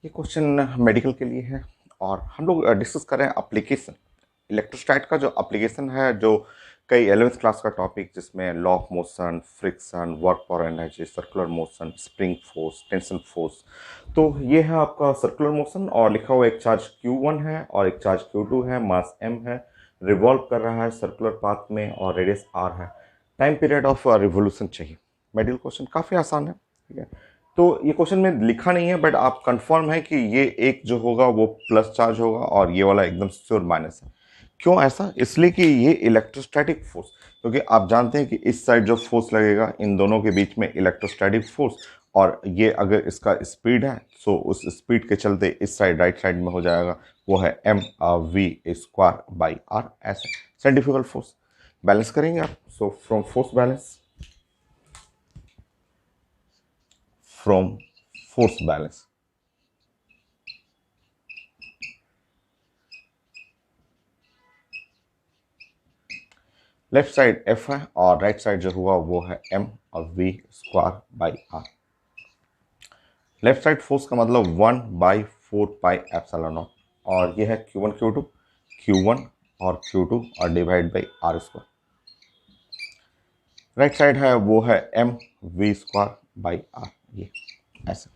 ये question medical के लिए है और हम लोग डिस्कस कर रहे हैं एप्लीकेशन। इलेक्ट्रोस्टैट का जो एप्लीकेशन है, जो कई 11th क्लास का टॉपिक, जिसमें law of motion, friction, work for energy, circular motion, spring force, tension force. तो ये है आपका सर्कुलर मोशन और लिखा हुआ एक चार्ज Q1 है और एक चार्ज Q2 है, मास m है, रिवॉल्व कर रहा है सर्कुलर पाथ में और रेडियस r है। टाइम पीरियड ऑफ रिवोल्यूशन चाहिए। मेडिकल क्वेश्चन काफ़ी आसान है, ठीक है। तो ये क्वेश्चन में लिखा नहीं है, बट आप कंफर्म है कि ये एक जो होगा वो प्लस चार्ज होगा और ये वाला एकदम श्योर माइनस है। क्यों ऐसा? इसलिए कि ये इलेक्ट्रोस्टैटिक फोर्स, क्योंकि आप जानते हैं कि इस साइड जो फोर्स लगेगा इन दोनों के बीच में इलेक्ट्रोस्टैटिक फोर्स, और ये अगर इसका स्पीड है तो उस स्पीड के चलते इस साइड राइट साइड में हो जाएगा, वो है mv² r। ऐसे सेंट्रीफ्यूगल फोर्स बैलेंस करेंगे आप। So from force balance, from force balance, left side F है और राइट साइड जो हुआ वो है m और v²/r। लेफ्ट साइड फोर्स का मतलब 1/4πε0, और ये है Q1 Q2, Q1 और Q2 और divide by r²। Right side है वो है mv²/r। ये ऐसे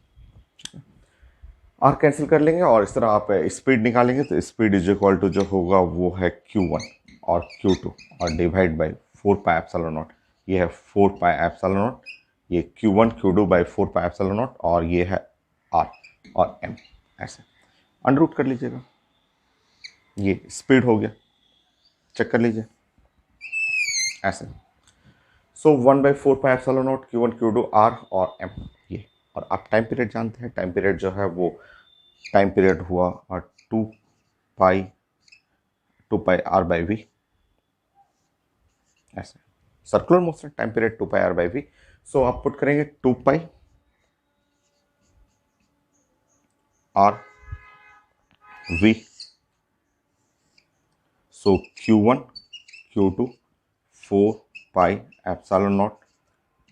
r कैंसिल कर लेंगे और इस तरह आप स्पीड निकालेंगे तो स्पीड इज इक्वल टू जो होगा वो है Q1 और Q2 और डिवाइड बाई 4πε0। ये है 4πε0, ये Q1 Q2 बाई 4πε0 और ये है r और m। ऐसे अंडर रूट कर लीजिएगा, ये स्पीड हो गया, चेक कर लीजिए ऐसे। सो 1/4πε0 Q1 Q2 r और m ये। और आप टाइम पीरियड जानते हैं, टाइम पीरियड जो है वो टाइम पीरियड हुआ और 2πr/v। ऐसे circular motion time period 2πr/v। सो आप पुट करेंगे 2πr/v। सो Q1 Q2 4πε0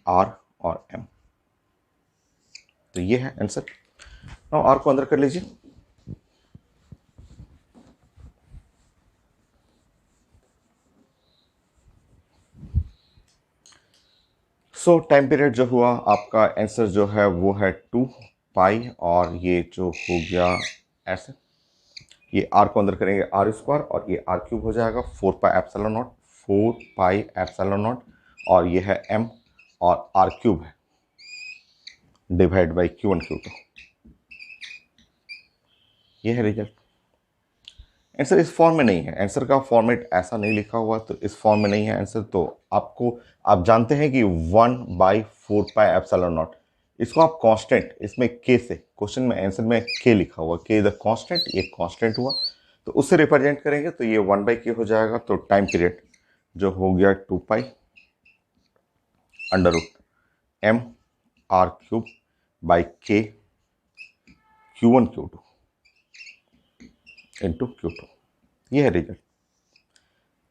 r और m। तो ये है आंसर। नाउ r को अंदर कर लीजिए। सो टाइम पीरियड जो हुआ आपका आंसर जो है वो है 2π, और ये जो हो गया ऐसे, ये r को अंदर करेंगे r² और ये r³ हो जाएगा 4πε0, 4πε0 और ये है m और r³ है डिवाइड बाई Q1 Q2। ये है रिजल्ट। आंसर इस फॉर्म में नहीं है, आंसर का फॉर्मेट ऐसा नहीं लिखा हुआ, तो इस फॉर्म में नहीं है आंसर। तो आपको, आप जानते हैं कि 1/4πε0, इसको आप कांस्टेंट, इसमें k से, क्वेश्चन में आंसर में k लिखा हुआ, k इज द कांस्टेंट, ये कांस्टेंट हुआ, तो उससे रिप्रेजेंट करेंगे तो ये 1/k हो जाएगा। तो टाइम पीरियड जो हो गया 2π under root m r³ by k Q1 Q2 into Q2। ये है रिजल्ट।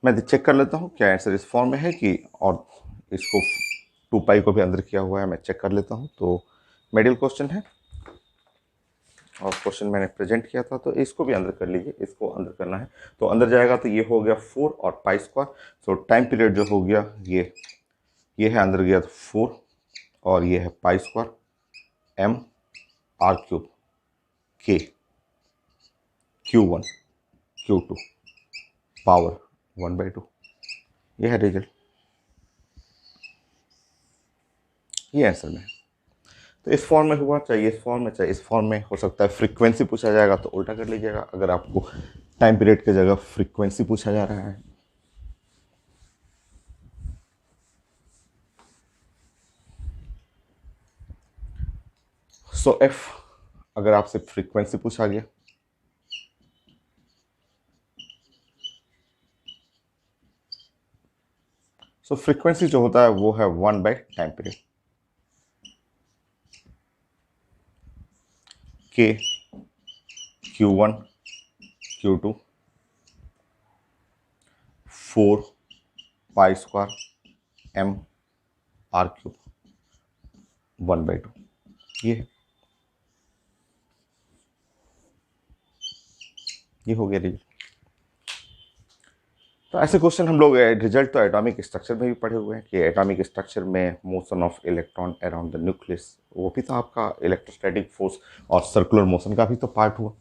मैं चेक कर लेता हूँ क्या आंसर इस फॉर्म में है कि, और इसको 2π को भी अंदर किया हुआ है, मैं चेक कर लेता हूँ। तो मेडिकल क्वेश्चन है और क्वेश्चन मैंने प्रेजेंट किया था, तो इसको भी अंदर कर लीजिए, इसको अंदर करना है तो अंदर जाएगा, तो ये हो गया 4 और π²। सो टाइम पीरियड जो हो गया ये है, अंदर गया तो 4 और ये है π² m r³ k Q1 Q2 power 1/2। ये है रिजल्ट। ये आंसर में है। तो इस फॉर्म में हुआ, चाहिए इस फॉर्म में, चाहिए इस फॉर्म में। हो सकता है फ्रीक्वेंसी पूछा जाएगा तो उल्टा कर लीजिएगा, अगर आपको टाइम पीरियड की जगह फ्रीक्वेंसी पूछा जा रहा है। सो एफ, अगर आपसे फ्रीक्वेंसी पूछा गया, सो फ्रीक्वेंसी जो होता है वो है 1/टाइम पीरियड, के Q1 Q2 4π² m r³, 1/2। ये है। ये हो गया रिजल्ट। तो ऐसे क्वेश्चन हम लोग रिजल्ट तो एटॉमिक स्ट्रक्चर में भी पढ़े हुए हैं कि एटॉमिक स्ट्रक्चर में motion of electron around the nucleus, वो भी तो आपका इलेक्ट्रोस्टैटिक फोर्स और सर्कुलर मोशन का भी तो पार्ट हुआ।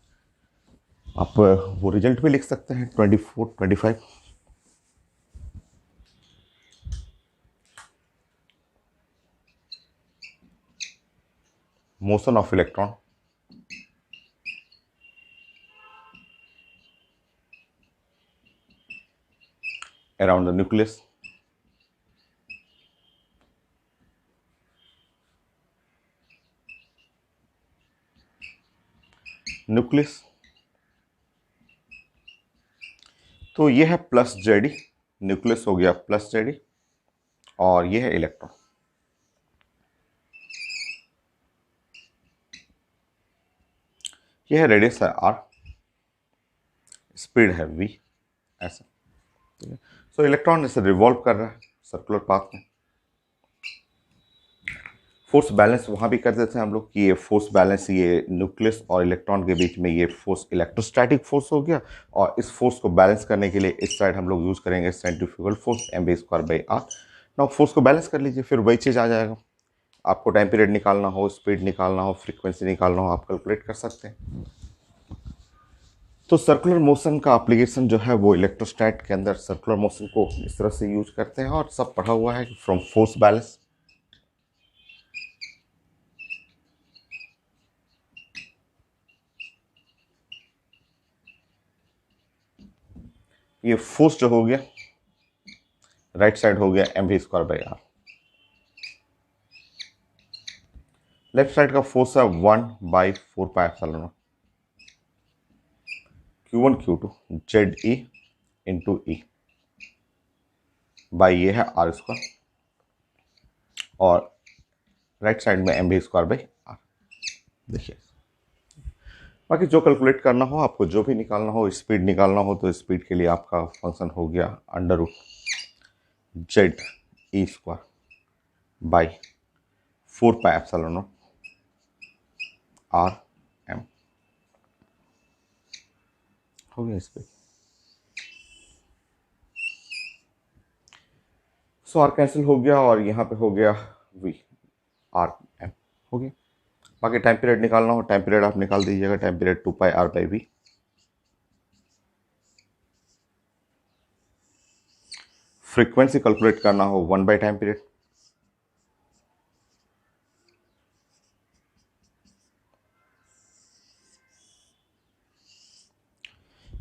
आप वो रिजल्ट भी लिख सकते हैं 24, 25। Motion of electron around the nucleus, nucleus. तो ये है प्लस जेडी, न्यूक्लियस हो गया प्लस जेडी, और ये है इलेक्ट्रॉन। ये है रेडियस है आर, स्पीड है वी, ऐसा। ठीक है। सो इलेक्ट्रॉन इसे रिवॉल्व कर रहा है सर्कुलर पाथ में। फोर्स बैलेंस वहाँ भी कर देते हैं हम लोग कि ये फोर्स बैलेंस, ये न्यूक्लियस और इलेक्ट्रॉन के बीच में ये फोर्स इलेक्ट्रोस्टैटिक फोर्स हो गया, और इस फोर्स को बैलेंस करने के लिए इस साइड हम लोग यूज करेंगे centrifugal force mv²/r। Now force को बैलेंस कर लीजिए, फिर वही चीज़ आ जाएगा। आपको टाइम पीरियड निकालना हो, स्पीड निकालना हो, फ्रीक्वेंसी निकालना हो, आप कैलकुलेट कर सकते हैं। तो सर्कुलर मोशन का एप्लीकेशन जो है वो इलेक्ट्रोस्टैट के अंदर सर्कुलर मोशन को इस तरह से यूज करते हैं, और सब पढ़ा हुआ है फ्रॉम फोर्स बैलेंस। ये फोर्स जो हो गया राइट साइड हो गया mv²/r, लेफ्ट साइड का फोर्स है 1/4πε0 Q1 Q2 ZE into E by ये है r², और राइट साइड में mv²/r। देखिए, बाकी जो कैलकुलेट करना हो आपको, जो भी निकालना हो, स्पीड निकालना हो तो स्पीड के लिए आपका फंक्शन हो गया √ZE² बाई 4πε0 RM हो गया स्पीड। सो आर कैंसिल हो गया, और यहाँ पे हो गया V RM हो गया। बाकी टाइम पीरियड निकालना हो, टाइम पीरियड आप निकाल दीजिएगा, time period 2πr/v। Frequency calculate करना हो 1 टाइम पीरियड।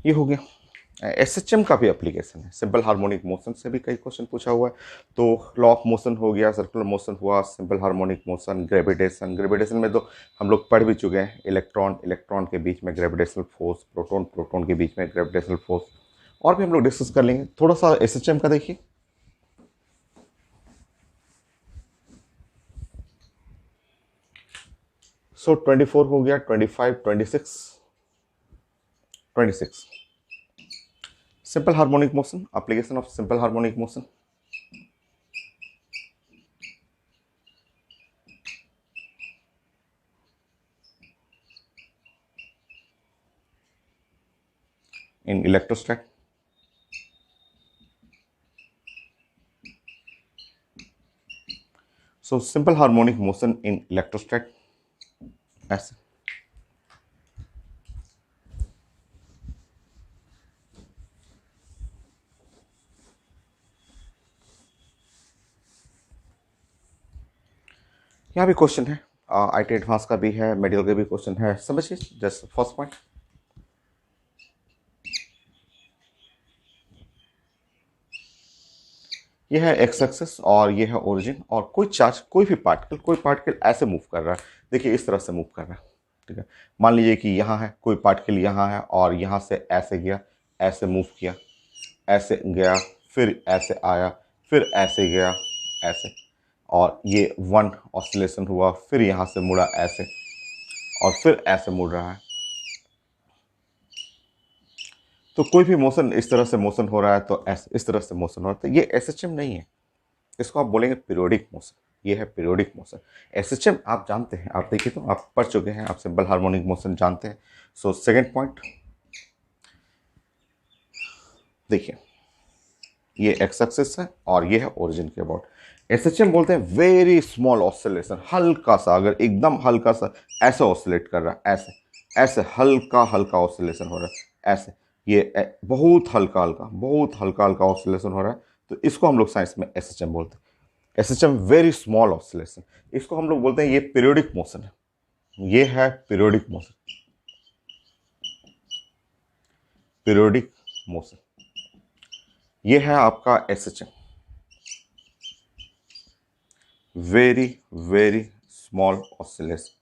ये हो गया। एसएचएम का भी एप्लीकेशन है, सिंपल हार्मोनिक मोशन से भी कई क्वेश्चन पूछा हुआ है। तो लॉ ऑफ मोशन हो गया, सर्कुलर मोशन हुआ, simple harmonic motion, gravitation. Gravitation में तो हम लोग पढ़ भी चुके हैं, इलेक्ट्रॉन इलेक्ट्रॉन के बीच में ग्रेविटेशनल फोर्स, प्रोटॉन प्रोटॉन के बीच में ग्रेविटेशनल फोर्स, और भी हम लोग डिस्कस कर लेंगे। थोड़ा सा एसएचएम का देखिए। सो 24 हो गया, 25, 26, 26। Simple harmonic motion, application of simple harmonic motion. In electrostat. So simple harmonic motion in electrostat ऐसे। यहाँ भी क्वेश्चन है, आईटी एडवांस का भी है, मेडिकल के भी क्वेश्चन है, समझिए। जस्ट फर्स्ट पॉइंट, ये है एक्स एक्सिस और ये है ओरिजिन, और कोई चार्ज, कोई भी पार्टिकल, कोई पार्टिकल ऐसे मूव कर रहा है। देखिए इस तरह से मूव कर रहा है। ठीक है, मान लीजिए कि यहाँ है कोई पार्टिकल, यहाँ है और यहाँ से ऐसे गया, ऐसे मूव किया, ऐसे गया, फिर ऐसे आया, फिर ऐसे गया, ऐसे, और ये वन ऑसिलेशन हुआ, फिर यहाँ से मुड़ा ऐसे, और फिर ऐसे मुड़ रहा है। तो कोई भी मोशन इस तरह से मोशन हो रहा है, तो इस तरह से मोशन हो रहा है, तो ये एसएचएम नहीं है, इसको आप बोलेंगे पीरियोडिक मोशन। ये है पीरियोडिक मोशन। एसएचएम आप जानते हैं, आप देखिए तो आप पढ़ चुके हैं, आप सिंपल हार्मोनिक मोशन जानते हैं। सो सेकंड पॉइंट, देखिए ये एक्स एक्सिस है और ये है ओरिजिन के अबाउट। एसएचएम बोलते हैं वेरी स्मॉल ऑसिलेशन, हल्का सा, अगर एकदम हल्का सा ऐसे ऑसिलेट कर रहा है, ऐसे ऐसे हल्का हल्का ऑसिलेशन हो रहा है, ऐसे ये बहुत हल्का हल्का, बहुत हल्का हल्का ऑसिलेशन हो रहा है, तो इसको हम लोग साइंस में एसएचएम बोलते हैं। एसएचएम वेरी स्मॉल ऑसिलेशन, इसको हम लोग बोलते हैं ये पीरियोडिक मोशन है, ये है पीरियोडिक मोशन, पीरियोडिक मोशन, ये है आपका SHM, very very small oscillation.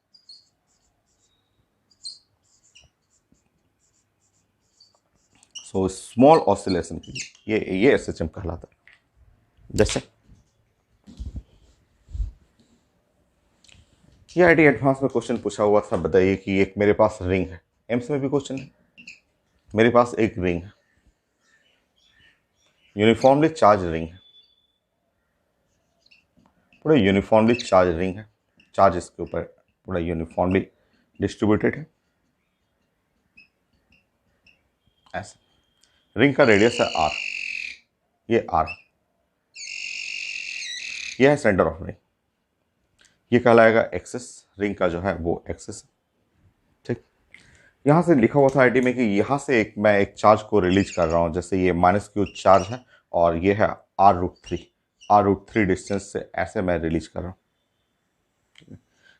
So small oscillation के लिए ये एसएचएम कहलाता है। जैसे ये आईटी एडवांस में क्वेश्चन पूछा हुआ था, बताइए कि एक मेरे पास रिंग है, एम्स में भी क्वेश्चन है, मेरे पास एक रिंग है, यूनिफॉर्मली चार्ज रिंग है, पूरा यूनिफॉर्मली चार्ज रिंग है, चार्ज इसके ऊपर पूरा यूनिफॉर्मली डिस्ट्रीब्यूटेड है, ऐसा रिंग का रेडियस है आर, ये आर, ये है सेंटर ऑफ रिंग, ये कहलाएगा एक्सिस, रिंग का जो है वो एक्सिस। ठीक, यहाँ से लिखा हुआ था आईटी में कि यहाँ से मैं एक चार्ज को रिलीज कर रहा हूँ, जैसे ये -q चार्ज है और ये है r√3 डिस्टेंस से ऐसे मैं रिलीज कर रहा हूँ,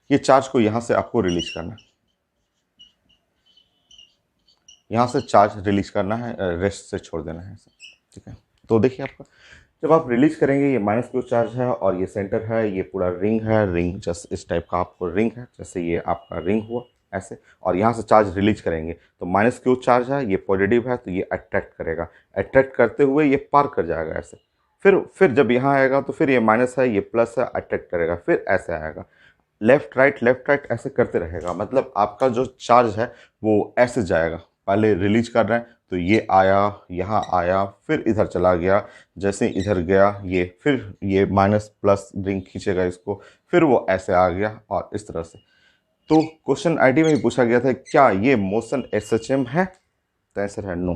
ये चार्ज को यहाँ से आपको रिलीज करना है, यहाँ से चार्ज रिलीज करना है, रेस्ट से छोड़ देना है, ठीक है। तो देखिए आपका जब आप रिलीज करेंगे, ये -q चार्ज है और ये सेंटर है, ये पूरा रिंग है, रिंग जस्ट इस टाइप का आपको रिंग है, जैसे ये आपका रिंग हुआ ऐसे, और यहाँ से चार्ज रिलीज करेंगे तो -q चार्ज है, ये पॉजिटिव है तो ये अट्रैक्ट करेगा, अट्रैक्ट करते हुए ये पार कर जाएगा ऐसे, फिर जब यहाँ आएगा तो फिर ये माइनस है, ये प्लस है, अट्रैक्ट करेगा, फिर ऐसे आएगा, लेफ्ट राइट ऐसे करते रहेगा, मतलब आपका जो चार्ज है वो ऐसे जाएगा, पहले रिलीज कर रहे हैं तो ये आया, यहाँ आया, फिर इधर चला गया, जैसे इधर गया ये, फिर ये माइनस प्लस रिंग खींचेगा इसको, फिर वो ऐसे आ गया और इस तरह से। तो क्वेश्चन आईटी में भी पूछा गया था क्या ये मोशन एसएचएम है, तो आंसर है नो,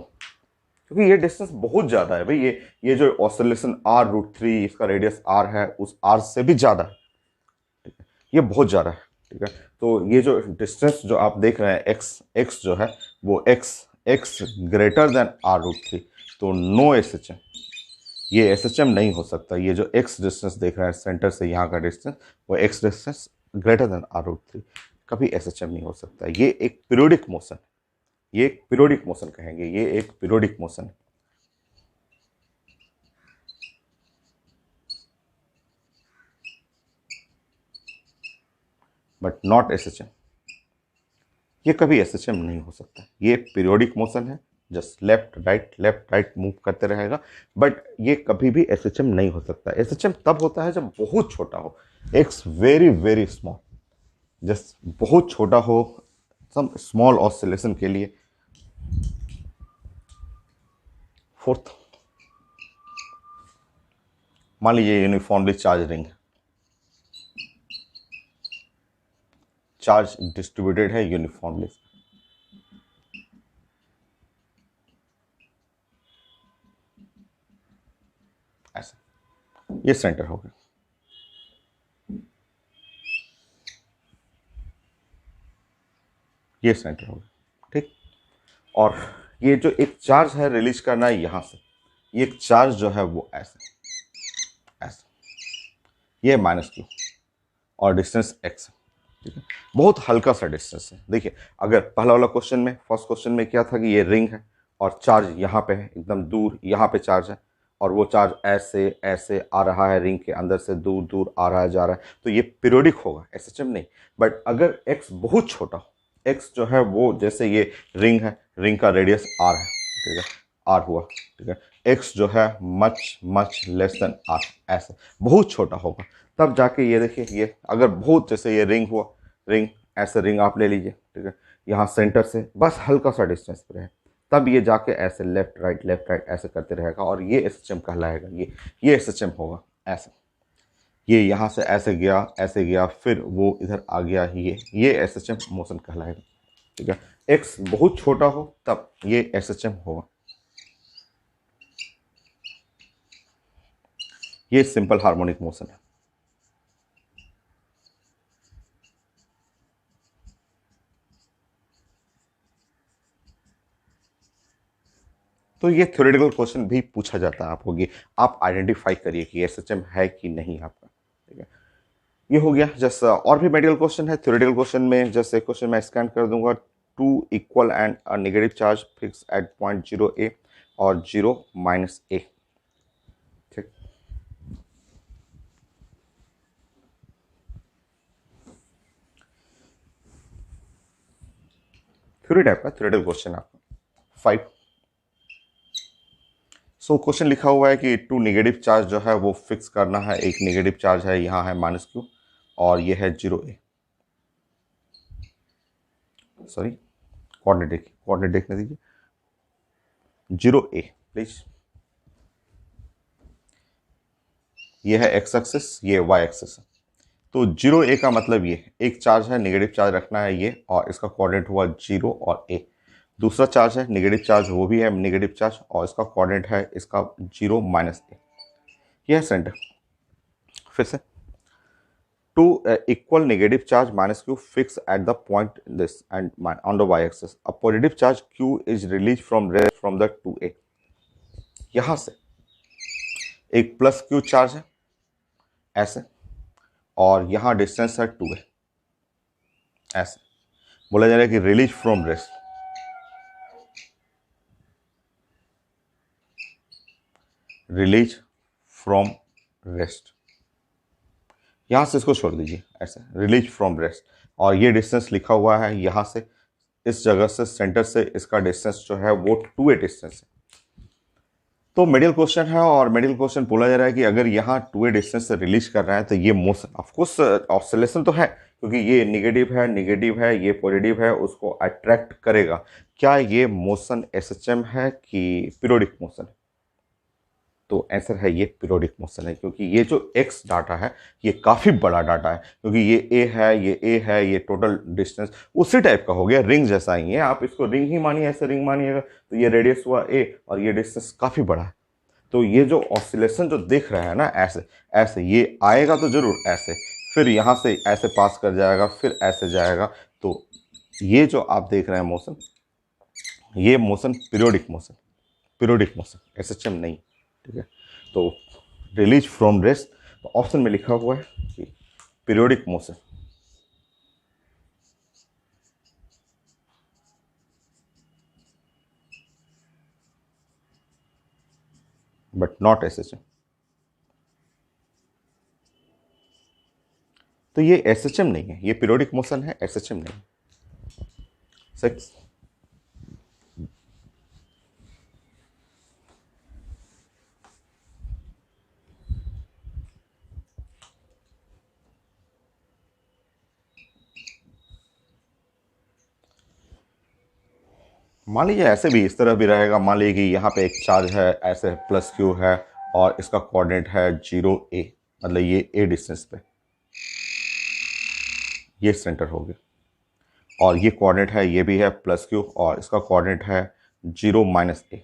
क्योंकि ये डिस्टेंस बहुत ज़्यादा है भाई, ये जो ऑसिलेशन r√3 इसका रेडियस r है उस r से भी ज़्यादा है, ठीक है, ये बहुत ज़्यादा है, ठीक है। तो ये जो डिस्टेंस जो आप देख रहे हैं x जो है वो x ग्रेटर देन r√3, तो नो एसएचएम, ये एसएचएम नहीं हो सकता, ये जो x डिस्टेंस देख रहे हैं सेंटर से यहाँ का डिस्टेंस, वो x distance greater than r√3, कभी एसएचएम नहीं हो सकता, ये एक पीरियोडिक मोशन, ये एक पीरियोडिक मोशन कहेंगे, ये एक पीरियोडिक मोशन है। बट नॉट एसएचएम, ये कभी एसएचएम नहीं हो सकता, ये पीरियोडिक मोशन है, जस्ट लेफ्ट राइट मूव करते रहेगा, बट ये कभी भी एसएचएम नहीं हो सकता। एसएचएम तब होता है जब बहुत छोटा हो, x very very small, just बहुत छोटा हो, सम स्मॉल ऑसिलेशन के लिए। फोर्थ, मान लीजिए uniformly charge ring, charge distributed है यूनिफॉर्मली, ऐसा, ये सेंटर हो गया, ये सेंटर हो गया, ठीक। और ये जो एक चार्ज है रिलीज करना है यहाँ से, ये एक चार्ज जो है वो ऐसे ऐसे, ये -q और डिस्टेंस x, ठीक है, बहुत हल्का सा डिस्टेंस है। देखिए अगर पहला वाला क्वेश्चन में, फर्स्ट क्वेश्चन में क्या था कि ये रिंग है और चार्ज यहाँ पे है, एकदम दूर यहाँ पे चार्ज है, और वो चार्ज ऐसे ऐसे आ रहा है, रिंग के अंदर से दूर दूर आ रहा है जा रहा है, तो ये पीरियोडिक होगा, एसएचएम नहीं। बट अगर x बहुत छोटा हो, x जो है वो जैसे ये रिंग है, रिंग का रेडियस r है, ठीक है, r हुआ, ठीक है, x जो है मच लेस देन r, ऐसा बहुत छोटा होगा, तब जाके ये देखिए, ये अगर बहुत, जैसे ये रिंग हुआ, रिंग ऐसे रिंग आप ले लीजिए, ठीक है, यहाँ सेंटर से बस हल्का सा डिस्टेंस पर है, तब ये जाके ऐसे लेफ्ट राइट ऐसे करते रहेगा और ये एसएचएम कहलाएगा, ये एसएचएम होगा, ऐसे ये यहाँ से ऐसे गया, फिर वो इधर आ गया, ये एसएचएम मोशन कहलाएगा, ठीक है। एक्स बहुत छोटा हो तब ये एसएचएम होगा। ये सिंपल हार्मोनिक मोशन है। तो ये थ्योरेटिकल क्वेश्चन भी पूछा जाता है आपको कि आप आइडेंटिफाई करिए कि एसएचएम है कि नहीं आपका। ठीक है, ये हो गया। जस्ट और भी मेडिकल क्वेश्चन है थ्योरेटिकल क्वेश्चन में। जस्ट एक क्वेश्चन मैं स्कैन कर दूंगा। Two equal and negative charge fix at point zero A और जीरो माइनस ए। ठीक, थ्योरी टाइप का थ्योरेटिकल क्वेश्चन आपका 5। सो क्वेश्चन लिखा हुआ है कि टू नेगेटिव चार्ज जो है वो फिक्स करना है। एक नेगेटिव चार्ज है, यहाँ है माइनस क्यू, और ये है जीरो ए, सॉरी कोऑर्डिनेट देखने दीजिए, जीरो ए प्लीज। ये है एक्स एक्सिस, ये वाई एक्सिस है। तो जीरो ए का मतलब ये एक चार्ज है, नेगेटिव चार्ज रखना है ये, और इसका कोऑर्डिनेट हुआ जीरो और ए। दूसरा चार्ज है नेगेटिव चार्ज, वो भी है नेगेटिव चार्ज, और इसका कोऑर्डिनेट है इसका जीरो माइनस ए। यह है सेंटर। फिर से two equal negative charge minus Q fix at the point this and on the Y axis. A positive charge Q is release from the two A. यहां से एक प्लस क्यू चार्ज है ऐसे, और यहां डिस्टेंस है टू ए ऐसे। बोला जा रहा है कि release from rest, release from rest. यहां से इसको छोड़ दीजिए ऐसे, रिलीज फ्रॉम रेस्ट। और ये डिस्टेंस लिखा हुआ है यहां से, इस जगह से सेंटर से इसका डिस्टेंस जो है वो टू ए डिस्टेंस है। तो मेडिकल क्वेश्चन है, और मेडिकल क्वेश्चन बोला जा रहा है कि अगर यहाँ टू ए डिस्टेंस से रिलीज कर रहा है तो ये मोशन ऑफकोर्स ऑसिलेशन तो है, क्योंकि ये नेगेटिव है, ये पॉजिटिव है, उसको अट्रैक्ट करेगा। क्या ये मोशन एसएचएम है कि पीरियोडिक मोशन है? तो आंसर है ये पीरियोडिक मोशन है, क्योंकि ये जो एक्स डाटा है ये काफ़ी बड़ा डाटा है, क्योंकि ये ए है, ये टोटल डिस्टेंस उसी टाइप का हो गया, रिंग जैसा ही है। आप इसको रिंग ही मानिए, ऐसे रिंग मानिएगा, तो ये रेडियस हुआ ए और ये डिस्टेंस काफ़ी बड़ा है। तो ये जो ऑसिलेशन जो देख रहा है ना, ऐसे ऐसे ये आएगा तो जरूर ऐसे, फिर यहाँ से ऐसे पास कर जाएगा, फिर ऐसे जाएगा। तो ये जो आप देख रहे हैं मोशन, ये मोशन पीरियोडिक मोशन एसएचएम नहीं। ठीक है, तो रिलीज फ्रॉम रेस्ट, तो ऑप्शन में लिखा हुआ है कि periodic motion but not SHM. तो ये एसएचएम नहीं है, ये पीरियोडिक मोशन है, एसएचएम नहीं। 6। मान लीजिए ऐसे भी, इस तरह भी रहेगा। मान लीजिए कि यहाँ पे एक चार्ज है ऐसे, प्लस क्यू है, और इसका कोऑर्डिनेट है जीरो ए, मतलब ये ए डिस्टेंस पे, ये सेंटर हो गया। और ये कोऑर्डिनेट है, ये भी है प्लस क्यू, और इसका कोऑर्डिनेट है जीरो माइनस ए,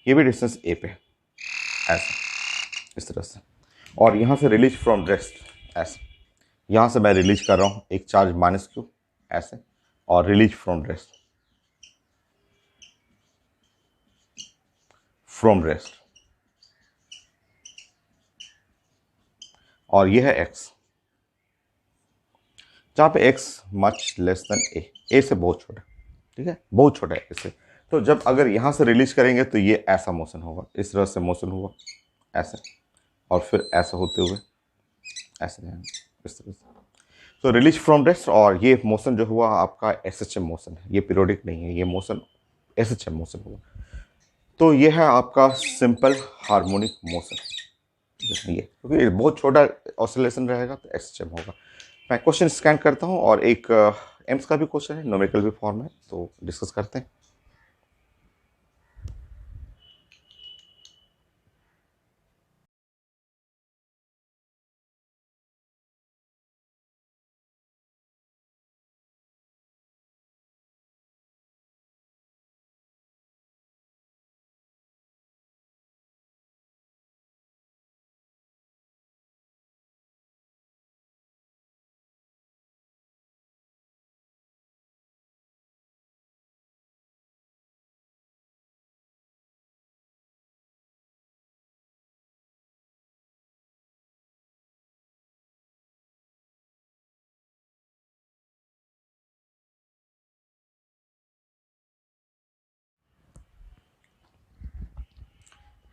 ये भी डिस्टेंस ए पे, ऐसे इस तरह से। और यहाँ से रिलीज फ्रॉम रेस्ट ऐसे, यहाँ से मैं रिलीज कर रहा हूँ एक चार्ज माइनस क्यू ऐसे, और रिलीज फ्रॉम रेस्ट, और ये है एक्स, जहाँ पे एक्स मच लेस देन ए से बहुत छोटा। ठीक है, बहुत छोटा है इससे। तो जब अगर यहाँ से रिलीज करेंगे तो ये ऐसा मोशन होगा, इस तरह से मोशन हुआ ऐसे, और फिर ऐसा होते हुए ऐसे जाएंगे इस तरह से। तो रिलीज फ्रॉम रेस्ट, और ये मोशन जो हुआ आपका एसएचएम मोशन है, ये पीरियोडिक नहीं है, ये मोशन एसएचएम मोशन हुआ। तो ये है आपका सिंपल हार्मोनिक मोशन। ये क्योंकि बहुत छोटा ऑसिलेशन रहेगा तो एसएचएम होगा। मैं क्वेश्चन स्कैन करता हूँ, और एक एम्स का भी क्वेश्चन है, न्यूमेरिकल भी फॉर्म है, तो डिस्कस करते हैं।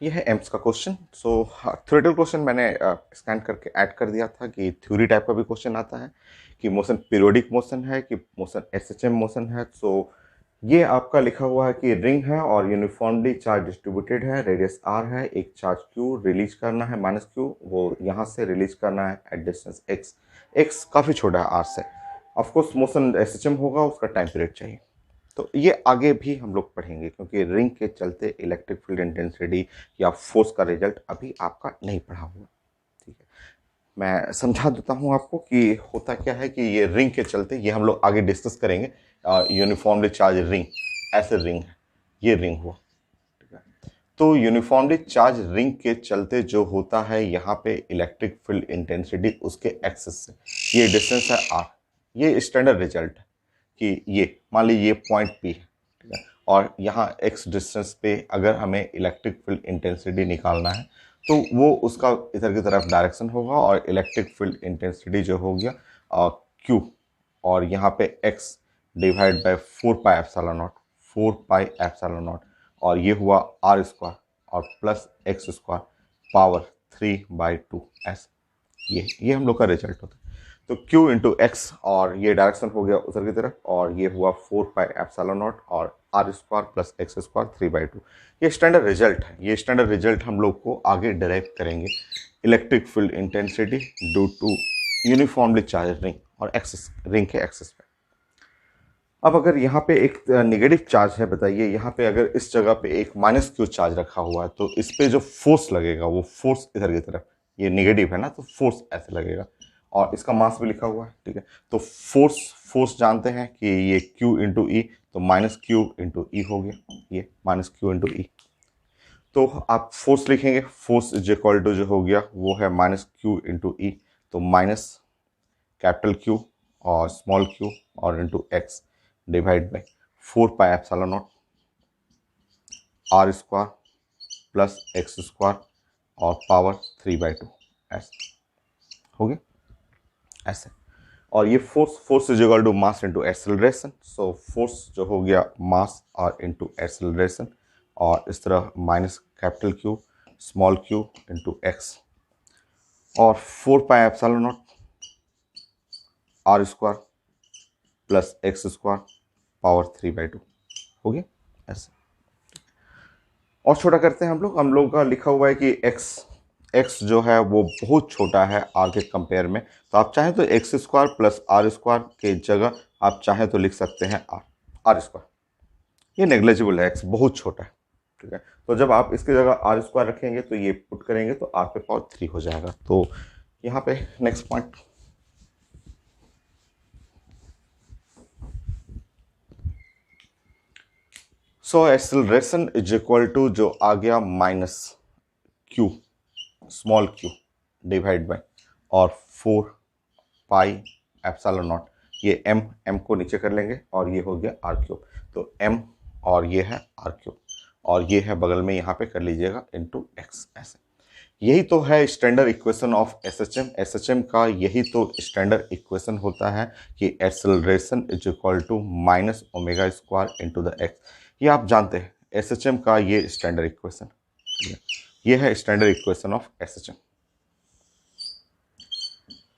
ये है एम्स का क्वेश्चन। सो थ्योरेटिकल क्वेश्चन मैंने स्कैन करके ऐड कर दिया था कि थ्योरी टाइप का भी क्वेश्चन आता है कि मोशन पीरियोडिक मोशन है कि मोशन एसएचएम मोशन है। सो ये आपका लिखा हुआ है कि रिंग है और यूनिफॉर्मली चार्ज डिस्ट्रीब्यूटेड है, रेडियस आर है, एक चार्ज क्यू रिलीज करना है माइनस क्यू, वो यहाँ से रिलीज करना है एट डिस्टेंस एक्स। एक्स काफ़ी छोटा है आर से। ऑफकोर्स मोशन एसएचएम होगा, उसका टाइम पीरियड चाहिए। तो ये आगे भी हम लोग पढ़ेंगे क्योंकि रिंग के चलते इलेक्ट्रिक फील्ड इंटेंसिटी या फोर्स का रिजल्ट अभी आपका नहीं पढ़ा हुआ। ठीक है, मैं समझा देता हूँ आपको कि होता क्या है कि ये रिंग के चलते, ये हम लोग आगे डिस्कस करेंगे। यूनिफॉर्मली चार्ज रिंग, ऐसे रिंग है, ये रिंग हुआ। ठीक है, तो यूनिफॉर्मली चार्ज रिंग के चलते जो होता है यहाँ पे इलेक्ट्रिक फील्ड इंटेंसिटी उसके एक्सेस से, ये डिस्टेंस है आर, ये स्टैंडर्ड रिजल्ट है कि ये मान लीजिए ये पॉइंट पी है। ठीक है, और यहाँ एक्स डिस्टेंस पे अगर हमें इलेक्ट्रिक फील्ड इंटेंसिटी निकालना है तो वो उसका इधर की तरफ डायरेक्शन होगा और इलेक्ट्रिक फील्ड इंटेंसिटी जो हो गया क्यू, और यहाँ पे x divide by 4 pi epsilon not, 4 pi epsilon not, और ये हुआ आर स्क्वायर और plus X square power 3/2 S. ये हम लोग का रिजल्ट होता है। तो Q इंटू एक्स, और ये डायरेक्शन हो गया उधर की तरफ, और ये हुआ 4 पाई एप्सिलॉन नॉट और R square plus X square 3/2। ये स्टैंडर्ड रिजल्ट है। ये स्टैंडर्ड रिजल्ट हम लोग को आगे डिराइव करेंगे electric field intensity due to uniformly charge ring और एक्सिस, रिंग के एक्सिस पे। अब अगर यहाँ पे एक निगेटिव चार्ज है, बताइए यहाँ पे अगर इस जगह पे एक माइनस क्यू चार्ज रखा हुआ है तो इस पे जो फोर्स लगेगा वो फोर्स इधर की तरफ, ये निगेटिव है ना, तो फोर्स ऐसे लगेगा और इसका मास भी लिखा हुआ है। ठीक है, तो फोर्स, फोर्स जानते हैं कि ये Q इंटू ई, तो माइनस क्यू इंटू ई हो गया, ये माइनस क्यू इंटू ई। तो आप फोर्स लिखेंगे, फोर्स इज इक्वल टू जो हो गया वो है माइनस क्यू इंटू ई, तो माइनस कैपिटल क्यू और स्मॉल क्यू और into X divide by 4 pi epsilon not R square plus X square और पावर 3/2 ऐसे हो गया ऐसे। और ये force, force is equal to mass into acceleration. So force जो हो गया मास और इंटू एक्सेलरेशन, और इस तरह minus capital Q small Q into X और 4 pi epsilon not R square plus X square power 3/2 हो गया ऐसे। और छोटा करते हैं हम लोग का लिखा हुआ है कि एक्स जो है वो बहुत छोटा है आर के कंपेयर में, तो आप चाहें तो X square plus R square के जगह आप चाहें तो लिख सकते हैं आर, आर स्क्वायर। ये नेग्लेजिबल है, एक्स बहुत छोटा है। ठीक है, तो जब आप इसकी जगह आर स्क्वायर रखेंगे तो ये पुट करेंगे तो आर पे पावर 3 हो जाएगा। तो यहाँ पे next point, so acceleration is equal to जो आ गया minus Q small Q divide by और 4 पाई एप्सिलॉन नॉट, ये एम को नीचे कर लेंगे और ये हो गया आर क्यूब, तो एम और ये है आर क्यूब और ये है बगल में यहाँ पे कर लीजिएगा इनटू एक्स ऐसे। यही तो है standard equation of SHM. SHM का यही तो स्टैंडर्ड इक्वेशन होता है कि acceleration is equal to minus omega square into the X. ये आप जानते हैं एसएचएम का ये स्टैंडर्ड इक्वेशन, ये है स्टैंडर्ड इक्वेशन ऑफ एसएचएम।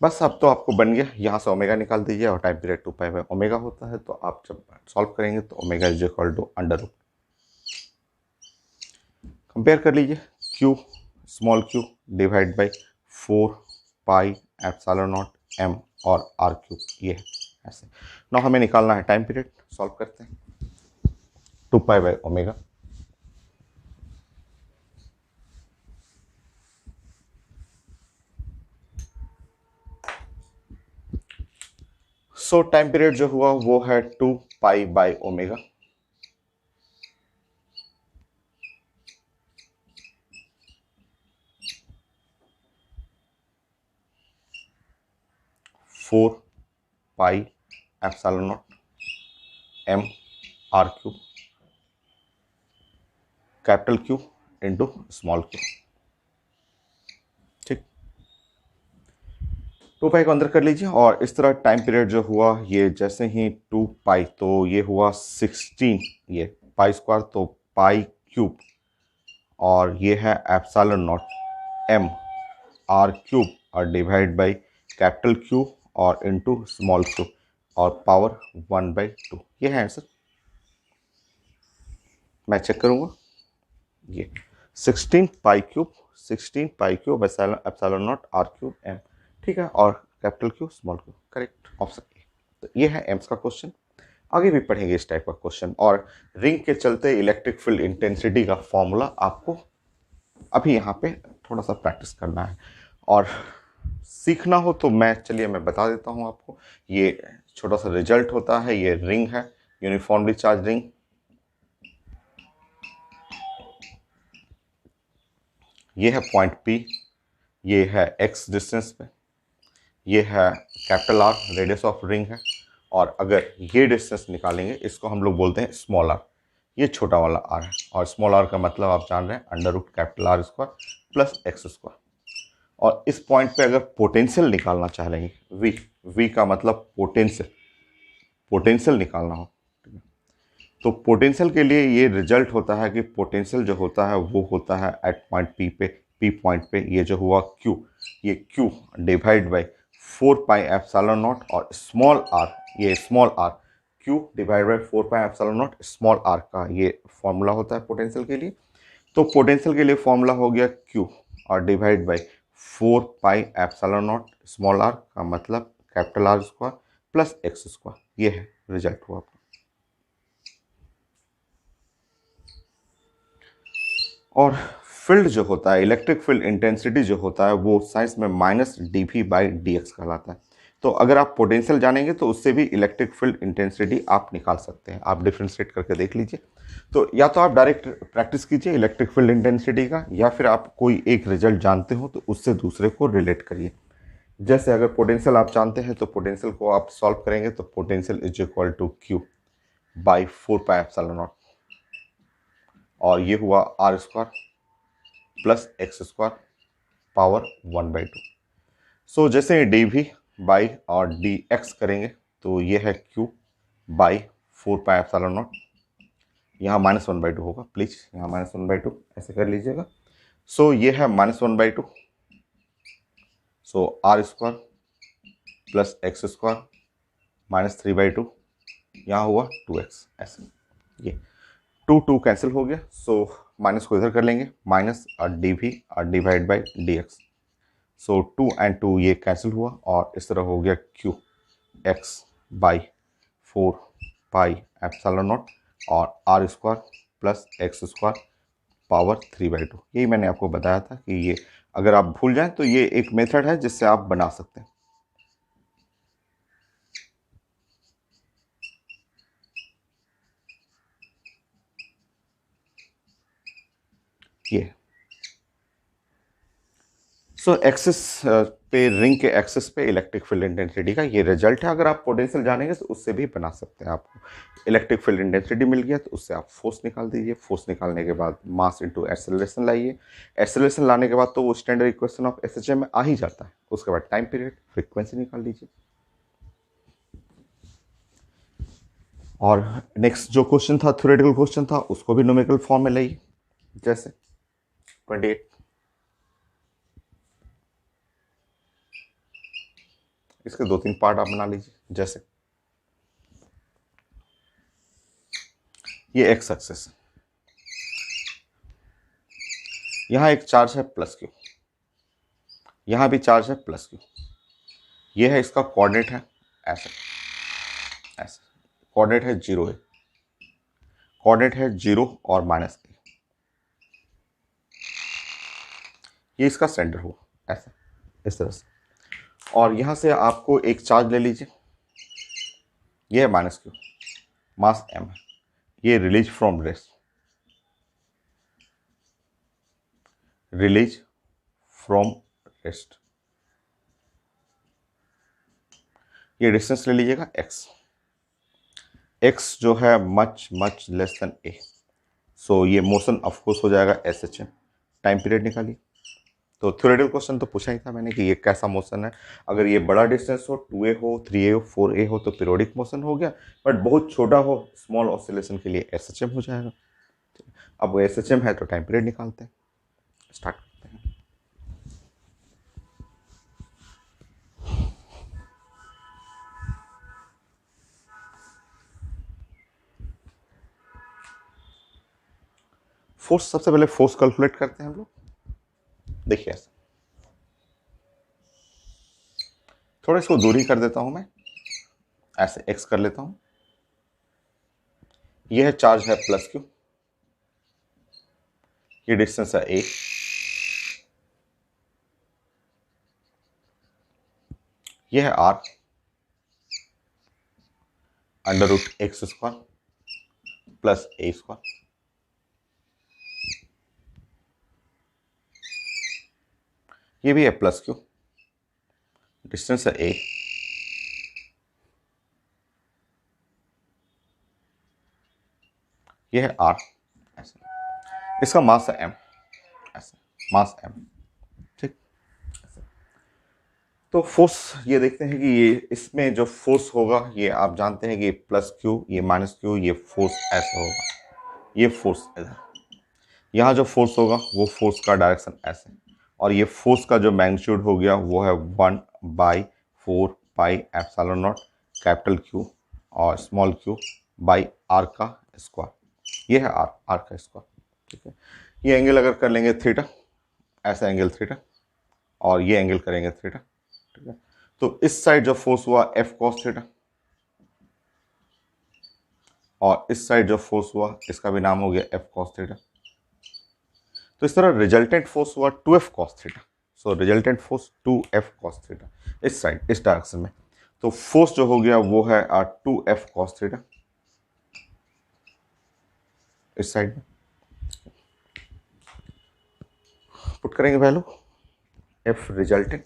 बस अब तो आपको बन गया, यहाँ से ओमेगा निकाल दीजिए और टाइम पीरियड 2 पाई/ओमेगा होता है, तो आप जब सॉल्व करेंगे तो omega is equal to under root, compare कर लीजिए Q small Q divide by 4 pi epsilon not M और आर क्यूब, ये है ऐसे। ना हमें निकालना है टाइम पीरियड, सॉल्व करते हैं 2 पाई/ओमेगा। सो टाइम पीरियड जो हुआ वो है 2 pi omega. Four pi epsilon not M R cube capital Q into small Q. ठीक, 2 पाई को अंदर कर लीजिए और इस तरह टाइम पीरियड जो हुआ ये जैसे ही 2 पाई, तो ये हुआ 16, ये पाई स्क्वायर तो पाई क्यूब और ये है epsilon not M R cube और डिवाइड बाई कैपिटल क्यू और इनटू स्मॉल क्यू और पावर 1/2। ये है आंसर। मैं चेक करूँगा। ये 16 pi cube epsilon not R cube M, ठीक है, और capital Q small Q, correct, option A. तो ये है एम्स का क्वेश्चन। आगे भी पढ़ेंगे इस टाइप का क्वेश्चन। और रिंग के चलते इलेक्ट्रिक फील्ड इंटेंसिटी का फॉर्मूला आपको अभी यहाँ पे थोड़ा सा प्रैक्टिस करना है और सीखना हो तो मैं बता देता हूँ आपको। ये छोटा सा रिजल्ट होता है, ये रिंग है, यूनिफॉर्मली चार्ज रिंग। ये है पॉइंट पी, ये है एक्स डिस्टेंस पे, ये है capital R radius of ring है, और अगर ये डिस्टेंस निकालेंगे इसको हम लोग बोलते हैं स्मॉल आर। ये छोटा वाला आर है, और स्मॉल आर का मतलब आप जान रहे हैं under root capital R square plus X square. और इस पॉइंट पे अगर पोटेंशियल निकालना चाह रहे हैं, वी का मतलब पोटेंशियल निकालना हो, तो पोटेंशियल के लिए ये रिजल्ट होता है कि पोटेंशियल जो होता है वो होता है एट पॉइंट पी पे, पी पॉइंट पे ये जो हुआ क्यू, ये Q divide by 4 pi epsilon not और स्मॉल आर, ये small R Q divide by 4 pi epsilon naught small R का ये फॉर्मूला होता है पोटेंशियल के लिए। तो पोटेंशियल के लिए फॉर्मूला हो गया क्यू और divide by 4 pi epsilon naught small R का मतलब capital R square plus X square. ये है रिजल्ट हुआ आपका। और फील्ड जो होता है, इलेक्ट्रिक फील्ड इंटेंसिटी जो होता है वो साइंस में minus D V by D X कहलाता है। तो अगर आप पोटेंशियल जानेंगे तो उससे भी इलेक्ट्रिक फील्ड इंटेंसिटी आप निकाल सकते हैं। आप डिफ्रेंशिएट करके देख लीजिए। तो या तो आप डायरेक्ट प्रैक्टिस कीजिए इलेक्ट्रिक फील्ड इंटेंसिटी का, या फिर आप कोई एक रिजल्ट जानते हो तो उससे दूसरे को रिलेट करिए। जैसे अगर पोटेंशियल आप जानते हैं तो पोटेंशियल को आप सॉल्व करेंगे तो potential is equal to Q by 4 pi epsilon not, और ये हुआ R square plus X square power 1/2। So जैसे डी वी बाई और डी एक्स करेंगे तो ये है Q by 4 pi epsilon naught, यहाँ -1/2 होगा, प्लीज यहाँ -1/2 ऐसे कर लीजिएगा। सो ये है -1/2, so R square plus X square -3/2, यहाँ हुआ 2x ऐसे। ये 2 कैंसिल हो गया, सो माइनस को इधर कर लेंगे, माइनस और डी वी और divide by D x. So 2 and 2 ये कैंसिल हुआ और इस तरह हो गया Q X by 4 pi epsilon not और R square plus X square power 3/2। यही मैंने आपको बताया था कि ये अगर आप भूल जाएं तो ये एक मेथड है जिससे आप बना सकते हैं। ये सो एक्सिस पे, रिंग के एक्सिस पे इलेक्ट्रिक फील्ड इंटेंसिटी का ये रिजल्ट है। अगर आप पोटेंशियल जानेंगे तो उससे भी बना सकते हैं। आपको इलेक्ट्रिक फील्ड इंटेंसिटी मिल गया तो उससे आप फोर्स निकाल दीजिए। फोर्स निकालने के बाद मास इनटू एक्सेलरेशन लाइए। एक्सेलरेशन लाने के बाद तो वो स्टैंडर्ड इक्वेशन ऑफ एसएचएम में आ ही जाता है। उसके बाद टाइम पीरियड, फ्रीक्वेंसी निकाल लीजिए। और नेक्स्ट जो क्वेश्चन था, थ्योरेटिकल क्वेश्चन था, उसको भी न्यूमेरिकल फॉर्म में लाइए। जैसे 28, इसके 2-3 पार्ट आप बना लीजिए। जैसे ये एक्स एक्सिस, यहां एक चार्ज है प्लस क्यू, यहां भी चार्ज है प्लस क्यू, ये है इसका कोऑर्डिनेट है ऐसे ऐसे, कोऑर्डिनेट है 0 कोऑर्डिनेट है 0 और -a, ये इसका सेंटर हुआ ऐसे इस तरह से। और यहां से आपको एक चार्ज ले लीजिए, ये है -q, मास m है, ये release from rest, release from rest, ये डिस्टेंस ले लीजिएगा x, x जो है मच लेस देन a। सो ये मोशन ऑफकोर्स हो जाएगा SHM। टाइम पीरियड निकालिए। तो थ्योरेटिकल क्वेश्चन तो पूछा ही था मैंने कि ये कैसा मोशन है। अगर ये बड़ा डिस्टेंस हो, 2a हो, 3a हो, 4a हो तो पीरियोडिक मोशन हो गया, बट बहुत छोटा हो, स्मॉल ऑसिलेशन के लिए SHM हो जाएगा। अब एस एच एम है तो टाइम पीरियड निकालते हैं, स्टार्ट करते हैं। फोर्स, सबसे पहले फोर्स कैलकुलेट करते हैं हम लोग। देखिए ऐसे, थोड़ा इसको दूरी कर देता हूं मैं, ऐसे एक्स कर लेता हूं। यह है चार्ज है प्लस क्यू, ये डिस्टेंस है ए, यह है R under root X square plus A square, ये भी है प्लस क्यू, डिस्टेंस है ए, यह है आर, ऐसे, इसका मास है एम, ऐसे मास एम, ठीक। तो फोर्स ये देखते हैं कि ये इसमें जो फोर्स होगा ये आप जानते हैं कि प्लस क्यू, ये माइनस क्यू, ये फोर्स ऐसा होगा, ये फोर्स इधर, यहाँ जो फोर्स होगा वो फोर्स का डायरेक्शन ऐसे, और ये फोर्स का जो मैग्नीट्यूड हो गया वो है 1/4 pi epsilon naught capital Q और स्मॉल क्यू बाई आर का स्क्वायर, ये है आर, आर का स्क्वायर, ठीक है। ये एंगल अगर कर लेंगे थीटा, ऐसा एंगल थीटा, और ये एंगल करेंगे थीटा, ठीक है। तो इस साइड जो फोर्स हुआ एफ कॉस थीटा, और इस साइड जो फोर्स हुआ इसका भी नाम हो गया एफ कॉस थीटा। तो इस तरह रिजल्टेंट फोर्स हुआ 2f cos theta, so resultant force 2f cos theta इस साइड, इस डायरेक्शन में। तो फोर्स जो हो गया वो है 2f cos थीटा इस साइड में, पुट करेंगे वैल्यू f रिजल्टेंट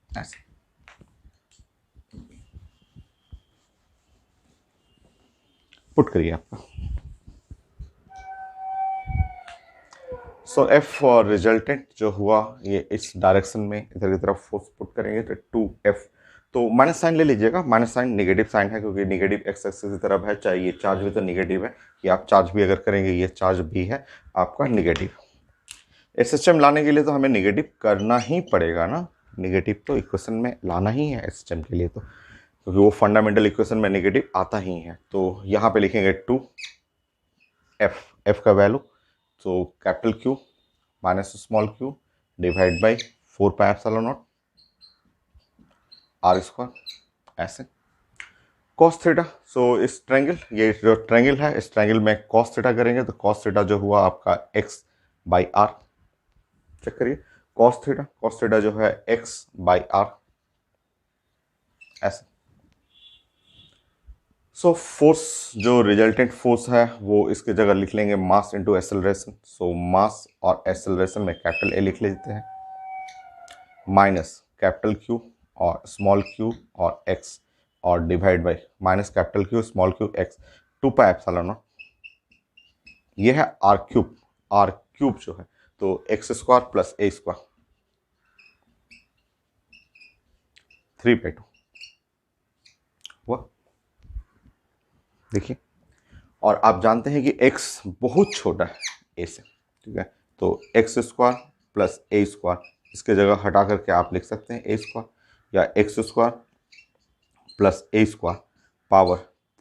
ऐसे, पुट करिए आपका। सो एफ और रिजल्टेंट जो हुआ ये इस डायरेक्शन में इधर की तरफ फोर्स पुट करेंगे तो 2f, तो माइनस साइन ले लीजिएगा, माइनस साइन नेगेटिव साइन है क्योंकि नेगेटिव एक्स एक्सिस की तरफ है, चाहे ये चार्ज भी तो नेगेटिव है, कि आप चार्ज भी अगर करेंगे ये चार्ज भी है आपका नेगेटिव। एस एच एम लाने के लिए तो हमें नेगेटिव करना ही पड़ेगा ना, नेगेटिव तो इक्वेशन में लाना ही है एस एच एम के लिए, तो क्योंकि वो फंडामेंटल इक्वेशन में नेगेटिव आता ही है। तो यहाँ पे लिखेंगे 2f, f का वैल्यू तो capital Q minus small Q divide by 4 pi epsilon not R square ऐसे, कॉस थीटा। सो इस ट्रायंगल, ये जो ट्रायंगल है इस ट्रायंगल में कॉस थीटा करेंगे तो कॉस थीटा जो हुआ आपका x बाई आर, चेक करिए कॉस थीटा जो है x बाई आर ऐसे। सो फोर्स जो रिजल्टेंट फोर्स है वो इसके जगह लिख लेंगे मास इंटू एक्सेलरेशन, सो मास और एक्सेलरेशन में कैपिटल ए लिख लेते हैं, माइनस कैपिटल क्यू और स्मॉल क्यू और एक्स, और divide by minus capital Q small Q x 2 pi epsilon not, ये है आर क्यूब जो है तो X square plus A square 3/2 हुआ, देखिए। और आप जानते हैं कि x बहुत छोटा है a से, ठीक है, तो X square plus A square इसके जगह हटा करके आप लिख सकते हैं ए स्क्वायर, या X square plus A square power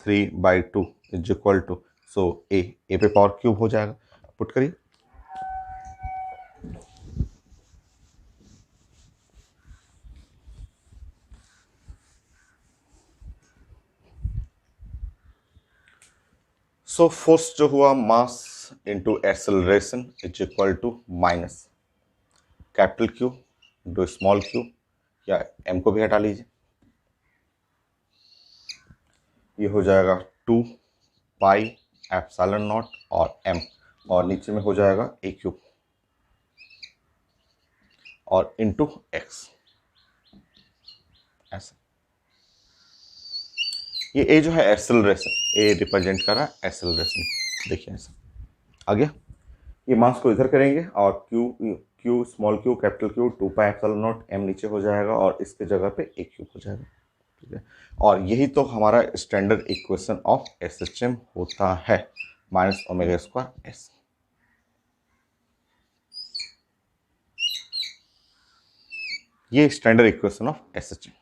3/2 is equal to, so A पे पावर क्यूब हो जाएगा, पुट करिए। सो फोर्स जो हुआ mass into acceleration is equal to minus capital Q into small Q, या एम को भी हटा लीजिए, ये हो जाएगा 2 पाई एप्सिलॉन नॉट और एम, और नीचे में हो जाएगा ए क्यूब और इंटू एक्स ऐसे। ये ए जो है एक्सेलरेशन, ए रिप्रेजेंट कर रहा है एक्सेलरेशन, देखिए ऐसा आ गया। ये मास को इधर करेंगे और Q small Q capital Q 2 pi epsilon not M नीचे हो जाएगा और इसके जगह पे ए क्यूब हो जाएगा, ठीक है। और यही तो हमारा standard equation of S H M होता है। Minus omega square S. ये स्टैंडर्ड इक्वेशन ऑफ एसएचएम,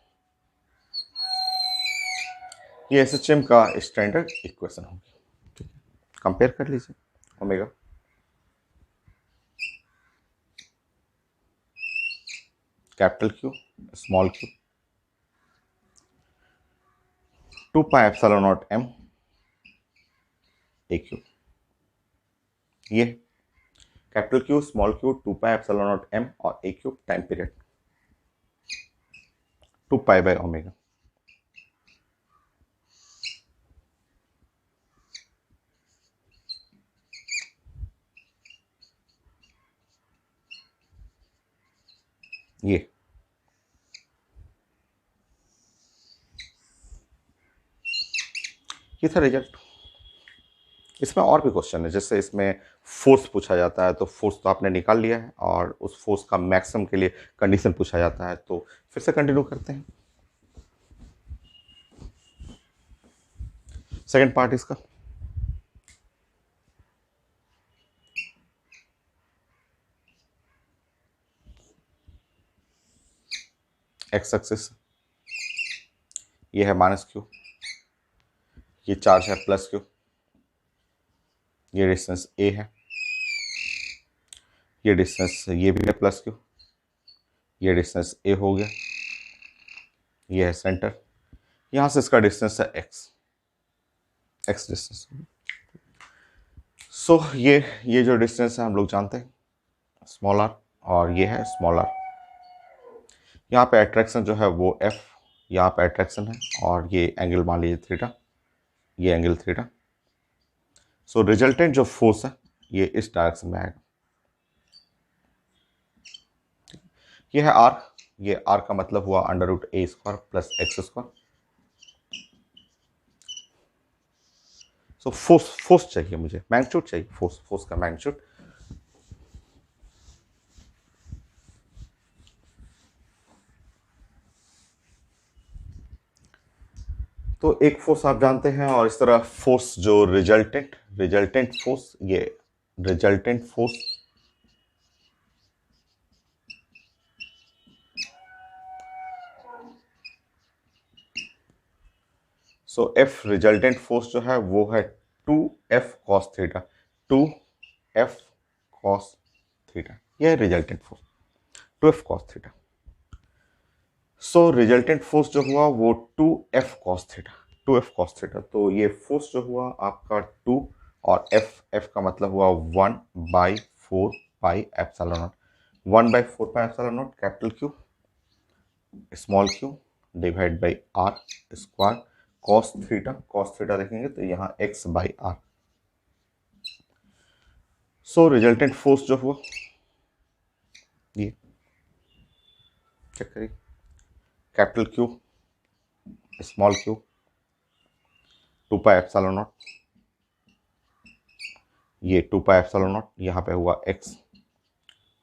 ये एसएचएम का स्टैंडर्ड इक्वेशन होगी। कंपेयर कर लीजिए omega, capital Q small Q, 2 pi epsilon not M A Q, ये capital Q small Q 2 pi epsilon not M और A Q time period 2 pi by omega. ये था result. इसमें और भी क्वेश्चन है, जैसे इसमें फोर्स पूछा जाता है, तो फोर्स तो आपने निकाल लिया है, और उस फोर्स का मैक्सिमम के लिए कंडीशन पूछा जाता है। तो फिर से कंटिन्यू करते हैं सेकंड पार्ट इसका। एक्स एक्सिस ये है माइनस क्यू, ये चार्ज है प्लस क्यू, ये डिस्टेंस ए है, ये डिस्टेंस ये भी है प्लस क्यू, ये डिस्टेंस ए हो गया, ये है सेंटर, यहां से इसका डिस्टेंस है एक्स, एक्स डिस्टेंस। सो ये जो डिस्टेंस है हम लोग जानते हैं स्मॉल आर, और ये है स्मॉल आर। यहाँ पे अट्रैक्शन जो है वो एफ, यहाँ पे अट्रैक्शन है, और ये एंगल मान लीजिए थीटा, ये एंगल थीटा। सो रिजल्टेंट जो फोर्स है ये इस डायरेक्शन में आएगा। ये है आर, ये आर का मतलब हुआ under root A square plus X square. So force चाहिए मुझे, मैग्नीट्यूड चाहिए, फोर्स का मैग्नीट्यूड। तो एक फोर्स आप जानते हैं, और इस तरह फोर्स जो रिजल्टेंट फोर्स, ये resultant force so F resultant force जो है वो है 2F cos theta, 2F cos theta, यह है resultant force 2F cos theta. So resultant force जो हुआ वो 2F cos theta, 2F cos theta. तो ये फोर्स जो हुआ आपका 2, और F का मतलब हुआ 1/4 pi epsilon naught, 1/4 pi epsilon naught capital Q small Q divide by R square cos theta देखेंगे तो यहाँ x/r। सो रिजल्टेंट फोर्स जो हुआ ये चेक करिए, capital Q small Q 2 pi epsilon not, ये 2 पाई एप्सिलॉन नॉट, यहाँ पे हुआ x,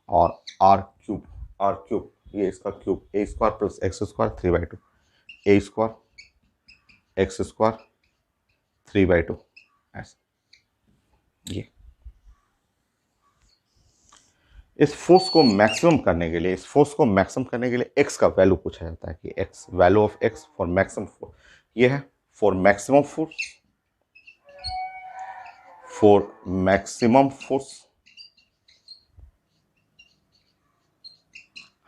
और r क्यूब ये इसका cube, a square plus X square 3/2, a square X square 3/2 ऐसा। ये इस फोर्स को मैक्सिमम करने के लिए, x का वैल्यू पूछा जाता है कि x value of x for maximum force, ये है फॉर मैक्सिमम फोर्स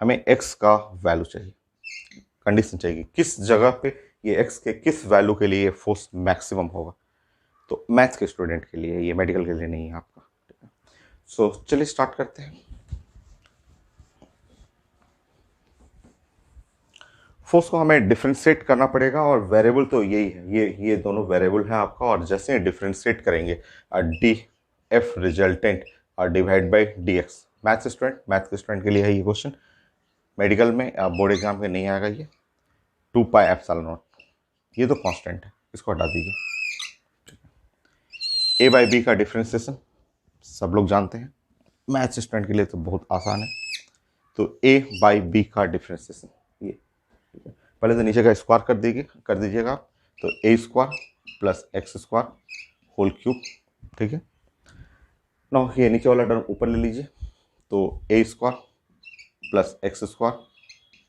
हमें x का वैल्यू चाहिए, कंडीशन चाहिए किस जगह पे ये x के किस वैल्यू के लिए फोर्स मैक्सिमम होगा। तो मैथ्स के स्टूडेंट के लिए, ये मेडिकल के लिए नहीं है आपका। सो चलिए स्टार्ट करते हैं। फोर्स को हमें डिफ्रेंशिएट करना पड़ेगा, और वेरिएबल तो यही है, ये दोनों वेरिएबल है आपका, और जैसे डिफ्रेंशिएट करेंगे डी एफ रिजल्टेंट और divide by D x. Maths के स्टूडेंट के लिए है ये क्वेश्चन, मेडिकल में बोर्ड एग्जाम में नहीं आएगा ये। 2 पाई एप्सिलॉन नॉट, ये तो कांस्टेंट है, इसको हटा दीजिए। ए बाई बी का डिफ्रेंसिएशन सब लोग जानते हैं, मैथ्स स्टूडेंट के लिए तो बहुत आसान है। तो ए बाई बी का डिफ्रेंसिएशन, ये पहले तो नीचे का स्क्वायर कर दीजिएगा। तो A square plus X square whole cube ठीक है। ना ये नीचे वाला टर्म ऊपर ले लीजिए, तो A square plus X square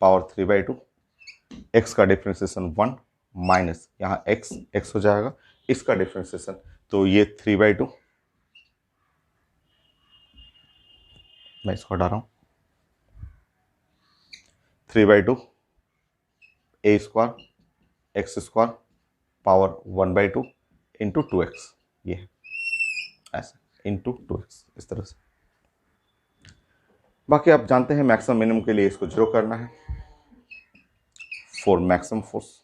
power 3/2, X का डिफ्रेंसिएशन 1 माइनस यहाँ एक्स एक्स हो जाएगा, इसका डिफ्रेंसिएशन तो ये 3/2, मैं इसको हटा रहा हूँ, 3/2 A square X square power 1/2 into 2x, ये है ऐसा इंटू 2x इस तरह से। बाकी आप जानते हैं मैक्सिमम मिनिमम के लिए इसको जीरो करना है for maximum force.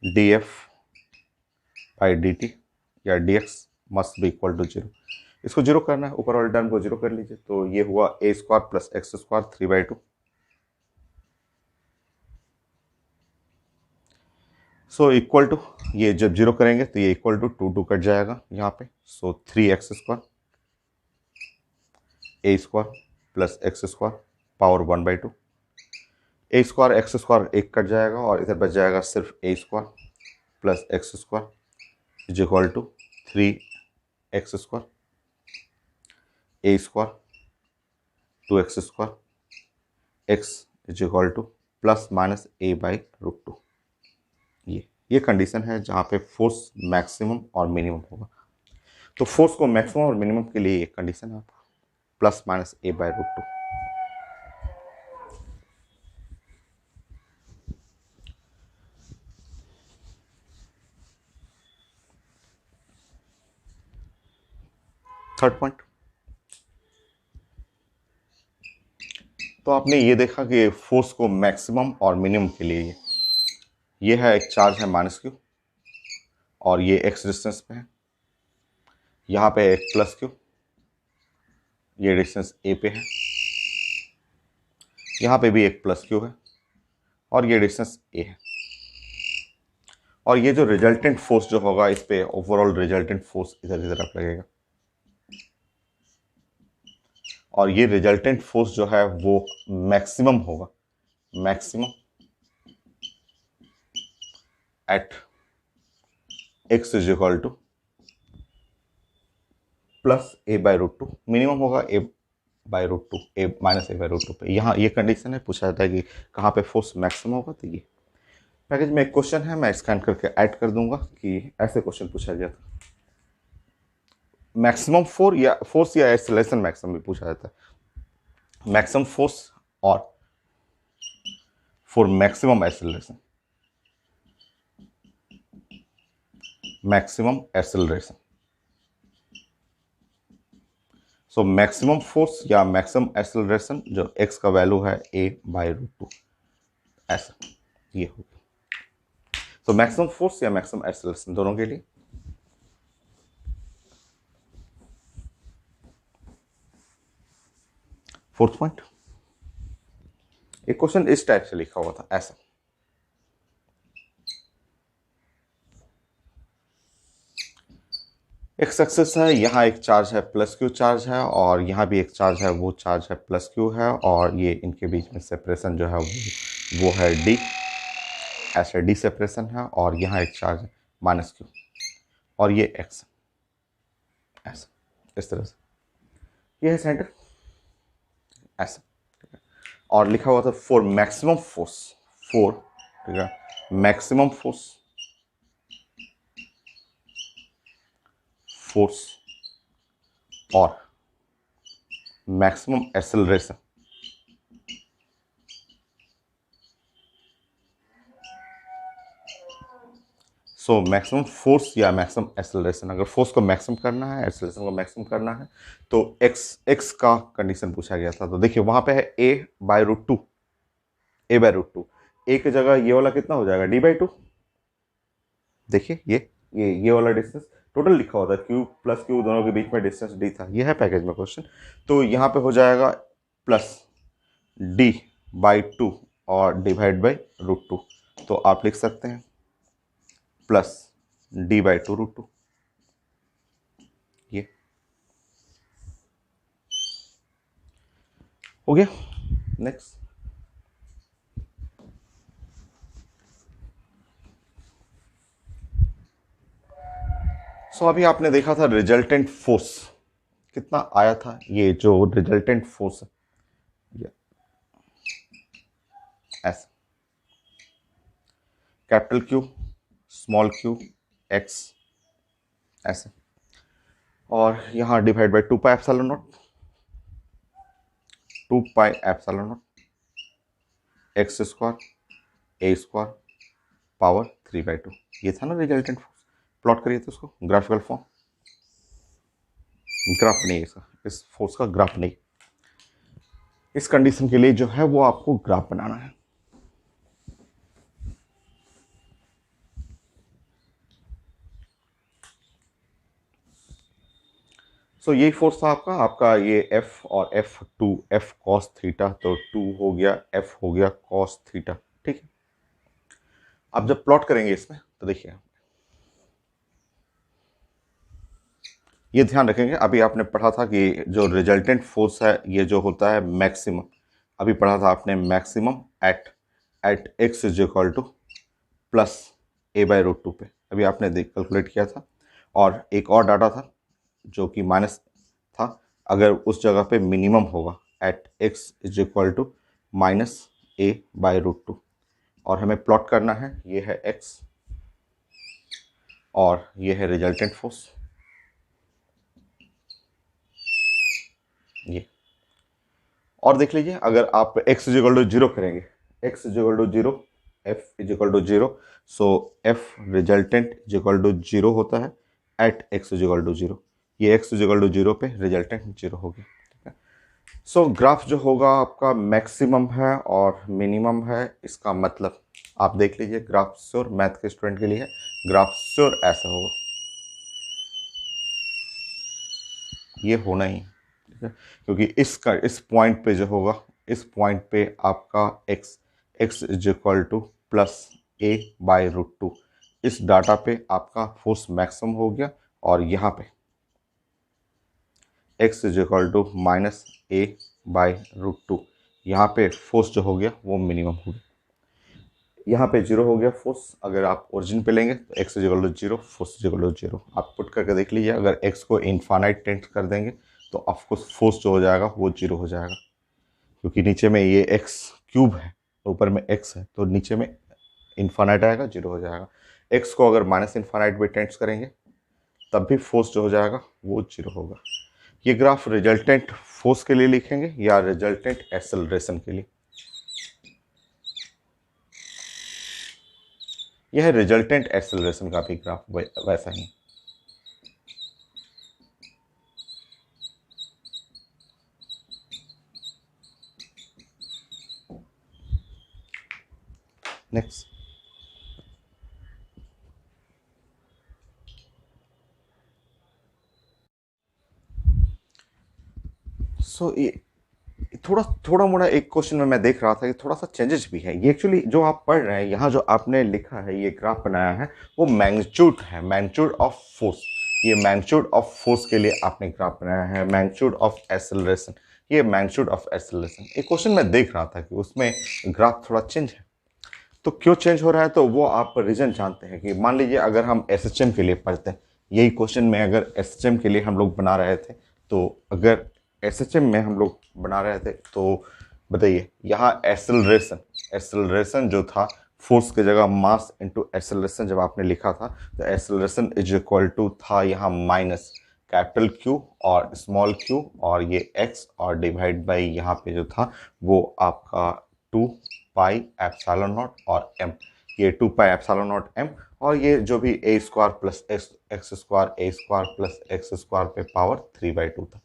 df by dt या dx must be equal to zero. इसको जीरो करना है, ऊपर वाले टर्म को जीरो कर लीजिए, तो ये हुआ A square plus X square 3/2। So equal to, ये जब जीरो करेंगे तो ये इक्वल टू 2 कट जाएगा यहाँ पे, so 3x square A square plus X square power 1/2, A square X square एक कट जाएगा और इधर बच जाएगा सिर्फ A square plus X square is equal to 3x square A square 2x square X is equal to plus minus a/√2। ये condition है जहाँ पे फोर्स मैक्सिमम और मिनिमम होगा। तो फोर्स को मैक्सिमम और मिनिमम के लिए एक कंडीशन है plus minus a/√2। Third point, तो आपने ये देखा कि फोर्स को मैक्सिमम और मिनिमम के लिए ये है एक चार्ज है -q और ये x डिस्टेंस पे है, यहाँ पे एक +q, ये डिस्टेंस a पे है, यहाँ पे भी एक +q है और ये डिस्टेंस a है। और ये जो रिजल्टेंट फोर्स जो होगा इस पे ओवरऑल रिजल्टेंट फोर्स इधर की तरफ लगेगा और ये रिजल्टेंट फोर्स जो है वो मैक्सिमम होगा, maximum at x is equal to plus a/√2, minimum होगा a/√2, a माइनस a/√2 पे। यहाँ ये कंडीशन है, पूछा जाता है कि कहाँ पे फोर्स मैक्सिमम होगा, तो ये पैकेज में एक क्वेश्चन है, मैं स्कैन करके ऐड कर दूंगा कि ऐसे क्वेश्चन पूछा गया था। मैक्सिमम फोर्स या एक्सेलरेशन मैक्सिमम भी पूछा जाता है, मैक्सिमम फोर्स और for maximum acceleration, maximum acceleration. So maximum force या मैक्सिमम एक्सेलरेशन जो x का वैल्यू है a/√2, ऐसा ये होगा। तो मैक्सिमम फोर्स या मैक्सिमम एक्सेलरेशन दोनों के लिए फोर्थ पॉइंट, एक क्वेश्चन इस टाइप से लिखा हुआ था ऐसा, एक्स एक्सिस है, यहाँ एक चार्ज है +q चार्ज है और यहाँ भी एक चार्ज है, वो चार्ज है +q है और ये इनके बीच में सेपरेशन जो है वो है d, ऐसे d सेपरेशन है और यहाँ एक चार्ज है -q और ये x, ऐसा इस तरह से ये है सेंटर ऐसा। और लिखा हुआ था फॉर मैक्सिमम फोर्स, फॉर, ठीक है, मैक्सिमम फोर्स और maximum acceleration. So maximum force या मैक्सिमम एक्सेलरेशन, अगर फोर्स को मैक्सिमम करना है, एक्सेलरेशन को मैक्सिमम करना है, तो x का कंडीशन पूछा गया था। तो देखिए वहां पे है a/√2, a/√2, a की जगह ये वाला कितना हो जाएगा d/2। देखिए ये वाला डिस्टेंस टोटल लिखा हुआ था, q प्लस q दोनों के बीच में डिस्टेंस d था, ये है पैकेज में क्वेश्चन। तो यहाँ पे हो जाएगा प्लस d/2 और डिवाइड/√2, तो आप लिख सकते हैं प्लस d/2√2, ये हो गया। नेक्स्ट, सो अभी आपने देखा था रिजल्टेंट फोर्स कितना आया था। ये जो रिजल्टेंट फोर्स है ये ऐसे capital Q small Q x ऐसे, और यहाँ divide by 2 pi epsilon not, 2 pi epsilon not x square A square power 3/2। ये था ना रिजल्टेंट फोर्स। प्लॉट करिए तो उसको ग्राफिकल फॉर्म। ग्राफ नहीं इसका, इस फोर्स का ग्राफ नहीं। इस कंडीशन के लिए जो है वो आपको ग्राफ बनाना है। सो यही फोर्स था आपका ये F और F2 F cos थीटा, तो 2 हो गया F हो गया cos थीटा। ठीक है, अब जब प्लॉट करेंगे इसमें तो देखिए ये ध्यान रखेंगे। अभी आपने पढ़ा था कि जो रिजल्टेंट फोर्स है ये जो होता है मैक्सिमम, अभी पढ़ा था आपने maximum at X is equal to plus a/√2 पे, अभी आपने देख कैलकुलेट किया था। और एक और डाटा था जो कि माइनस था, अगर उस जगह पे मिनिमम होगा at X is equal to minus a/√2, और हमें प्लॉट करना है। ये है x और ये है रिजल्टेंट फोर्स ये। और देख लीजिए अगर आप x इज इक्वल टू 0 करेंगे, x is equal to 0, f is equal to 0, so f resultant is equal to 0 होता है at x is equal to 0। ये x इज इक्वल टू 0 पे रिजल्टेंट 0 हो गया। ठीक है, सो ग्राफ जो होगा आपका मैक्सिमम है और मिनिमम है। इसका मतलब आप देख लीजिए ग्राफ श्योर मैथ के स्टूडेंट के लिए है, ग्राफ श्योर ऐसा होगा, ये होना ही। ठीक है, क्योंकि इसका इस पॉइंट पे जो होगा, इस पॉइंट पे आपका x is equal to plus a/√2, इस डाटा पे आपका फोर्स मैक्सिमम हो गया, और यहाँ पे x is equal to minus a/√2, यहाँ पे फोर्स जो हो गया वो मिनिमम हो गया। यहाँ पे 0 हो गया फोर्स। अगर आप ओरिजिन पे लेंगे तो x is equal to 0, force is equal to 0। आप पुट करके देख लीजिए, अगर x को इनफाइनाइट टेंड कर देंगे तो ऑफकोर्स फोर्स जो हो जाएगा वो 0 हो जाएगा, क्योंकि नीचे में ये x क्यूब है, ऊपर में x है, तो नीचे में इनफाइनाइट आएगा, 0 हो जाएगा। x को अगर माइनस इनफाइनाइट पे टेंड्स करेंगे तब भी फोर्स जो हो जाएगा वो 0 होगा। ये ग्राफ रिजल्टेंट फोर्स के लिए लिखेंगे या रिजल्टेंट एक्सेलरेशन के लिए? यह है रिजल्टेंट एक्सेलरेशन का भी ग्राफ वैसा ही। नेक्स्ट, सो ये थोड़ा मोड़ा एक क्वेश्चन में मैं देख रहा था कि थोड़ा सा चेंजेस भी है। ये एक्चुअली जो आप पढ़ रहे हैं यहाँ जो आपने लिखा है, ये ग्राफ बनाया है, वो मैग्नीट्यूड है, मैग्नीट्यूड ऑफ फोर्स। ये मैग्नीट्यूड ऑफ फोर्स के लिए आपने ग्राफ बनाया है, मैग्नीट्यूड ऑफ एक्सेलरेशन, ये मैग्नीट्यूड ऑफ एक्सेलरेशन। एक क्वेश्चन मैं देख रहा था कि उसमें ग्राफ थोड़ा चेंज है, तो क्यों चेंज हो रहा है, तो वो आप रीजन जानते हैं। कि मान लीजिए अगर हम एसएचएम के लिए पढ़ते हैं, यही क्वेश्चन में अगर एसएचएम के लिए हम लोग बना रहे थे, तो अगर एसएचएम में हम लोग बना रहे थे तो बताइए यहाँ एक्सेलरेशन जो था, फोर्स की जगह मास इनटू एक्सेलरेशन जब आपने लिखा था, तो एक्सेलरेशन इज इक्वल टू था यहाँ माइनस कैपिटल क्यू और स्मॉल क्यू और ये एक्स, और डिवाइड बाई यहाँ पे जो था वो आपका 2 पाई एप्सिलॉन नॉट और m, ये 2 पाई एप्सिलॉन नॉट m, और ये जो भी a square plus X square a square plus X square पे पावर 3/2 था।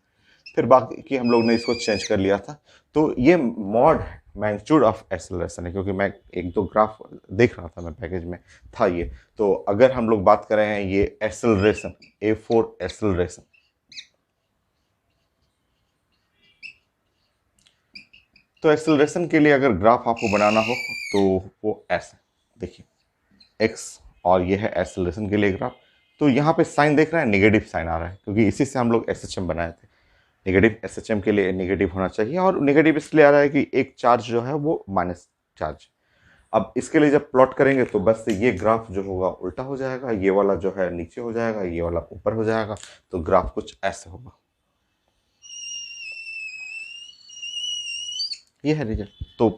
फिर बाकी हम लोग ने इसको चेंज कर लिया था। तो ये मॉड मैग्नीट्यूड ऑफ एक्सेलरेशन है, क्योंकि मैं एक दो ग्राफ देख रहा था, मैं पैकेज में था ये। तो अगर हम लोग बात कर रहे हैं ये एक्सेलरेशन, A4 एक्सेलरेशन, तो एक्सेलरेशन के लिए अगर ग्राफ आपको बनाना हो तो वो ऐसे देखिए, x और ये है एक्सेलरेशन के लिए ग्राफ। तो यहाँ पे साइन देख रहे हैं, नेगेटिव साइन आ रहा है, क्योंकि इसी से हम लोग एसएचएम बनाए थे। नेगेटिव एसएचएम के लिए नेगेटिव होना चाहिए, और नेगेटिव इसलिए आ रहा है कि एक चार्ज जो है वो माइनस चार्ज। अब इसके लिए जब प्लॉट करेंगे तो बस ये ग्राफ जो होगा उल्टा हो जाएगा, ये वाला जो है नीचे हो जाएगा, ये वाला ऊपर हो जाएगा, तो ग्राफ कुछ ऐसे होगा। ये है रिजल्ट। तो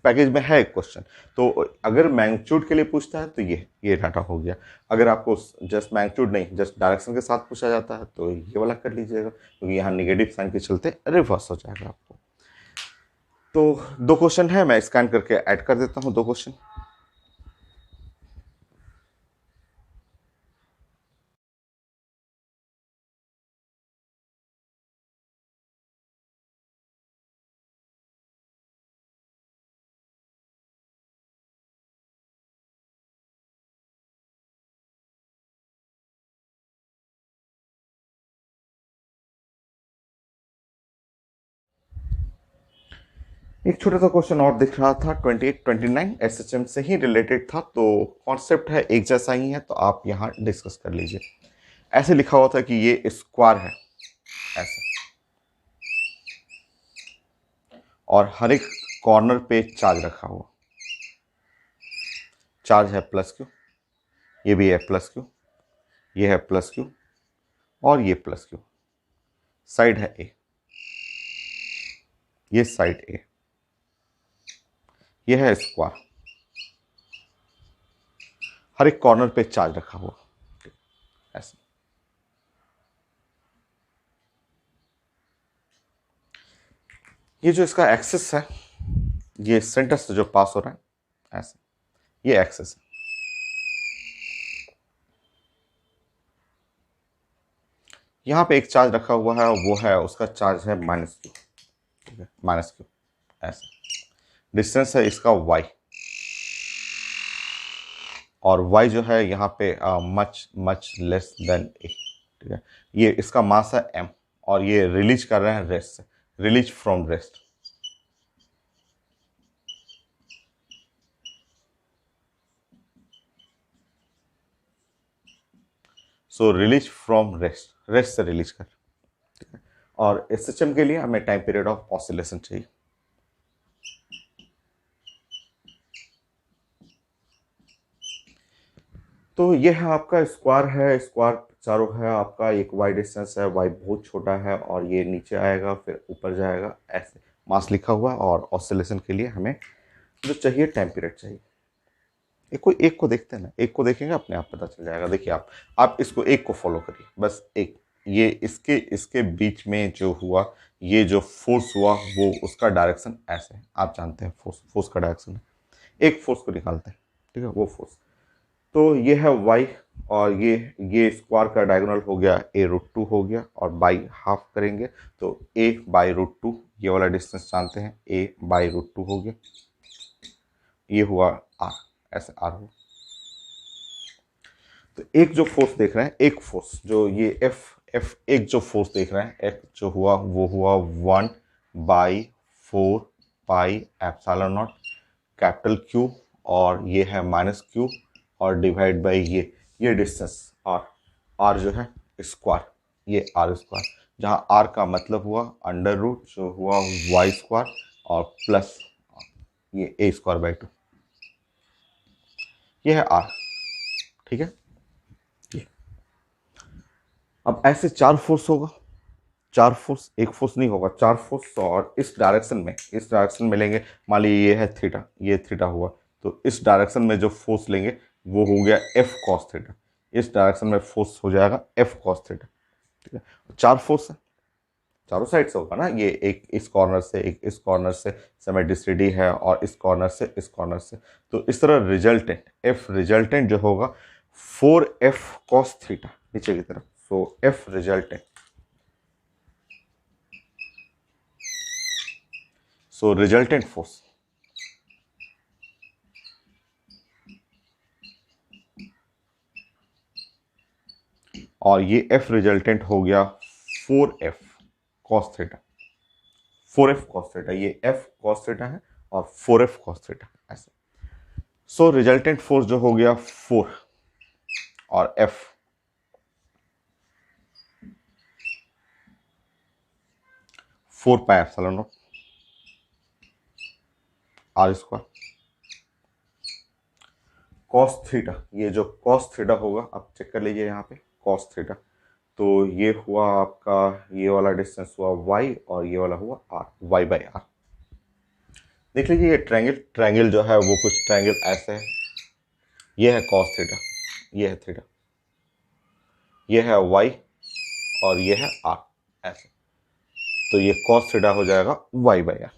पैकेज में है एक क्वेश्चन, तो अगर मैग्नीट्यूड के लिए पूछता है तो ये डाटा हो गया। अगर आपको जस्ट मैग्नीट्यूड नहीं, जस्ट डायरेक्शन के साथ पूछा जाता है तो ये वाला कर लीजिएगा, क्योंकि यहाँ निगेटिव साइन के चलते रिवर्स हो जाएगा आपको। तो 2 क्वेश्चन है, मैं स्कैन करके ऐड कर देता हूँ 2 क्वेश्चन। एक छोटा सा क्वेश्चन और दिख रहा था, 28 29 एसएचएम से ही रिलेटेड था, तो कॉन्सेप्ट है एक जैसा ही है, तो आप यहाँ डिस्कस कर लीजिए। ऐसे लिखा हुआ था कि ये स्क्वायर है ऐसा, और हर एक कॉर्नर पे चार्ज रखा हुआ, चार्ज है प्लस क्यू, ये भी है प्लस क्यू, ये है प्लस क्यू, और ये प्लस क्यू। साइड है ए, ये साइड ए, ये है स्क्वायर, हर एक कॉर्नर पे चार्ज रखा हुआ ऐसा। ये जो इसका एक्सिस है, ये सेंटर से जो पास हो रहा है ऐसा, ये एक्सिस है। यहाँ पे एक चार्ज रखा हुआ है, वो है उसका चार्ज है माइनस क्यू, ठीक है, माइनस क्यू ऐसा। डिस्टेंस है इसका y, और y जो है यहाँ पे much much less than A, ठीक है। ये इसका मास है m, और ये रिलीज कर रहे हैं रेस्ट से, release from rest. So release from rest, rest से रिलीज कर, ठीक है। और एसएचएम के लिए हमें टाइम पीरियड ऑफ ऑसिलेशन चाहिए। तो ये है आपका स्क्वायर है, स्क्वायर चारों है आपका, एक वाई डिस्टेंस है, वाई बहुत छोटा है, और ये नीचे आएगा फिर ऊपर जाएगा ऐसे, मास लिखा हुआ। और ऑसिलेशन के लिए हमें जो चाहिए टाइम पीरियड चाहिए। एक को देखते हैं ना, एक को देखेंगे अपने आप पता चल जाएगा। देखिए आप इसको एक को फॉलो करिए, बस एक, ये इसके इसके बीच में जो हुआ, ये जो फोर्स हुआ वो उसका डायरेक्शन ऐसे है, आप जानते हैं फोर्स, फोर्स का डायरेक्शन है। एक फोर्स को निकालते हैं, ठीक है, वो फोर्स। तो ये है y, और ये स्क्वायर का डायगोनल हो गया a√2 हो गया, और बाई हाफ करेंगे तो a/√2, ये वाला डिस्टेंस जानते हैं, a/√2 हो गया, ये हुआ r, ऐसे r हो। तो एक जो फोर्स देख रहे हैं, एक फोर्स जो ये F एक जो फोर्स देख रहे हैं, एक जो हुआ वो हुआ 1/4 pi epsilon naught capital Q, और ये है माइनस Q, और डिवाइड बाई ये डिस्टेंस R, R जो है स्क्वायर, ये R स्क्वायर, जहाँ R का मतलब हुआ अंडर रूट जो हुआ y स्क्वायर, और प्लस ये a²/2, ये है R, ठीक है। अब ऐसे 4 फोर्स होगा, 4 फोर्स, एक फोर्स नहीं होगा, 4 फोर्स, और इस डायरेक्शन में लेंगे। मान लीजिए ये है थीटा, ये थीटा हुआ, तो इस डायरेक्शन में जो फोर्स लेंगे वो हो गया F cos थीटा, इस डायरेक्शन में फोर्स हो जाएगा F cos थीटा, ठीक है। 4 फोर्स है, चारों साइड से होगा ना, ये एक इस कॉर्नर से, एक इस कॉर्नर से, सेमेट्रिसिटी है, और इस कॉर्नर से इस कॉर्नर से। तो इस तरह रिजल्टेंट F रिजल्टेंट जो होगा 4F cos थीटा नीचे की तरफ, सो F रिजल्टेंट, सो रिजल्टेंट फोर्स, और ये F रिजल्टेंट हो गया 4F cos theta, 4F cos theta, ये F cos थीटा है और 4F cos थीटा ऐसे। सो रिजल्टेंट फोर्स जो हो गया 4, और F 4 pi epsilon not R square, cos theta, ये जो कॉस थीटा होगा आप चेक कर लीजिए यहाँ पे कॉस थीटा, तो ये हुआ आपका, ये वाला डिस्टेंस हुआ y और ये वाला हुआ r, y बाई आर। देख लीजिए ये ट्रायंगल जो है वो कुछ ट्रायंगल ऐसे है, ये है कॉस थीटा, ये है थीटा, ये है y और ये है r, ऐसे, तो ये कॉस थीटा हो जाएगा y बाई आर,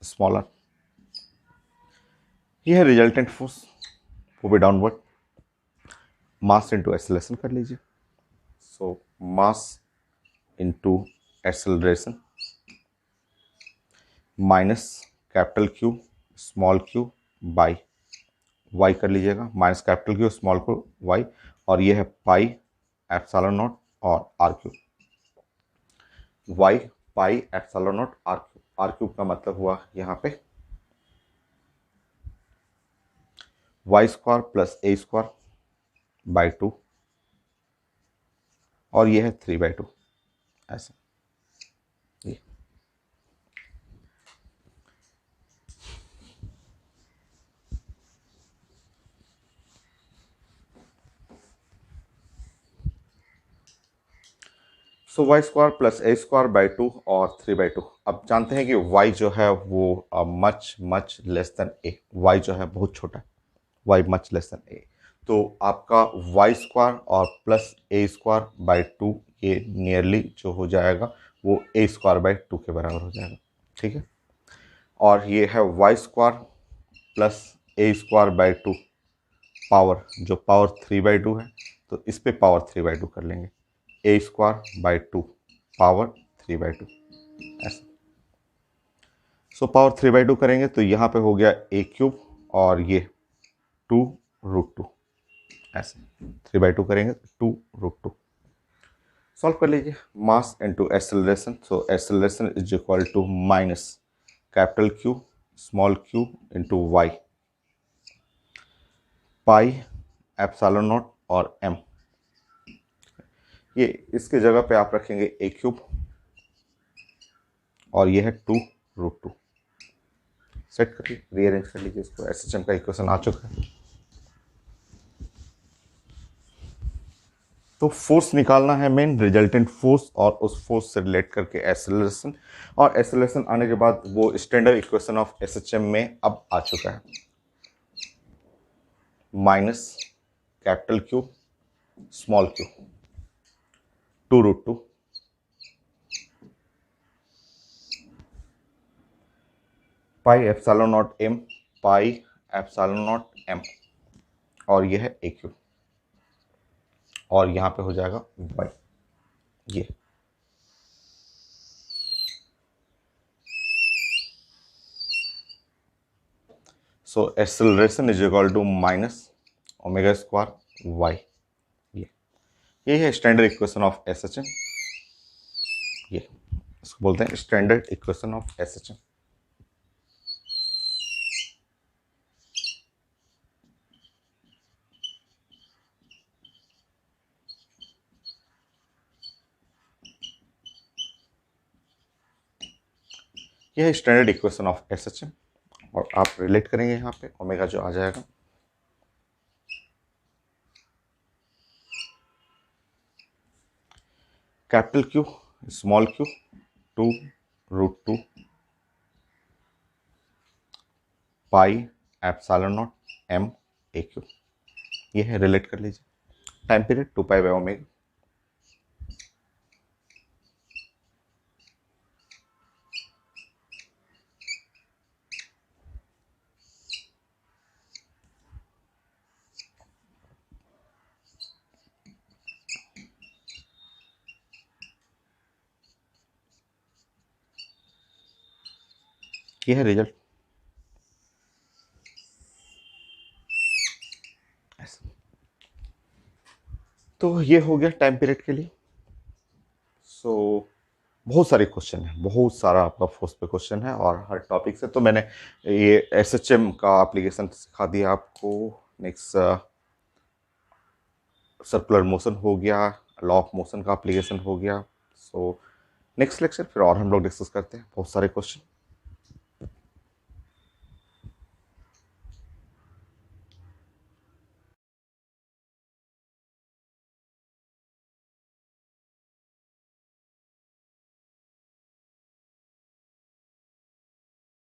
स्मॉलर। ये है रिजल्टेंट फोर्स, वो भी डाउनवर्ड। मास इंटू एक्सेलरेशन कर लीजिए, so mass into acceleration minus capital Q small Q by Y कर लीजिएगा, minus capital Q small Q Y, और ये है पाई एप्सिलॉन नॉट और R Q, Y pi epsilon not R Q, R cube का मतलब हुआ यहाँ पे Y square plus A square by 2, और ये है 3/2, ऐसे ये। So Y square plus A square by 2 और 3/2। अब जानते हैं कि वाई जो है वो मच मच लेस देन ए, वाई जो है बहुत छोटा है, वाई मच लेस देन ए, तो आपका वाई स्क्वायर और प्लस ए स्क्वायर बाई 2 ये नियरली जो हो जाएगा वो ए स्क्वायर बाई 2 के बराबर हो जाएगा, ठीक है। और ये है Y square plus A square by 2 power, जो पावर 3/2 है, तो इस पे पावर 3/2 कर लेंगे, ए स्क्वायर बाई 2 पावर 3/2, ऐसा। सो पावर 3/2 करेंगे तो यहाँ पे हो गया ए क्यूब और ये 2√2, ऐसे 3/2 करेंगे 2√2। सॉल्व कर लीजिए, mass into acceleration, so acceleration is equal to minus capital Q small Q into Y pi epsilon not और एम, ये इसके जगह पे आप रखेंगे ए क्यूब और ये है 2√2। सेट कर लीजिए, रीअरेंज कर लीजिए इसको, एसएचएम का इक्वेशन आ चुका है। तो फोर्स निकालना है मेन, रिजल्टेंट फोर्स, और उस फोर्स से रिलेट करके एक्सेलरेशन, और एक्सेलरेशन आने के बाद वो स्टैंडर्ड इक्वेशन ऑफ एसएचएम में अब आ चुका है, minus capital Q small Q 2√2 pi epsilon not M pi epsilon not M, और ये है ए क्यू, और यहाँ पे हो जाएगा वाई, ये। So acceleration is equal to minus omega square Y, ये है स्टैंडर्ड इक्वेशन ऑफ एसएचएम, ये इसको बोलते हैं स्टैंडर्ड इक्वेशन ऑफ एसएचएम। यह है स्टैंडर्ड इक्वेशन ऑफ एसएचएम, और आप रिलेट करेंगे यहाँ पे ओमेगा जो आ जाएगा capital Q small Q 2√2 pi epsilon not M A Q, ये है, रिलेट कर लीजिए, time period 2 pi by omega. ये है रिजल्ट, तो ये हो गया टाइम पीरियड के लिए। सो बहुत सारे क्वेश्चन है, बहुत सारा आपका फोर्स पे क्वेश्चन है, और हर टॉपिक से, तो मैंने ये एसएचएम का एप्लीकेशन सिखा दिया आपको। नेक्स्ट सर्कुलर मोशन हो गया, लॉ ऑफ मोशन का एप्लीकेशन हो गया। सो नेक्स्ट लेक्चर फिर और हम लोग डिस्कस करते हैं बहुत सारे क्वेश्चन।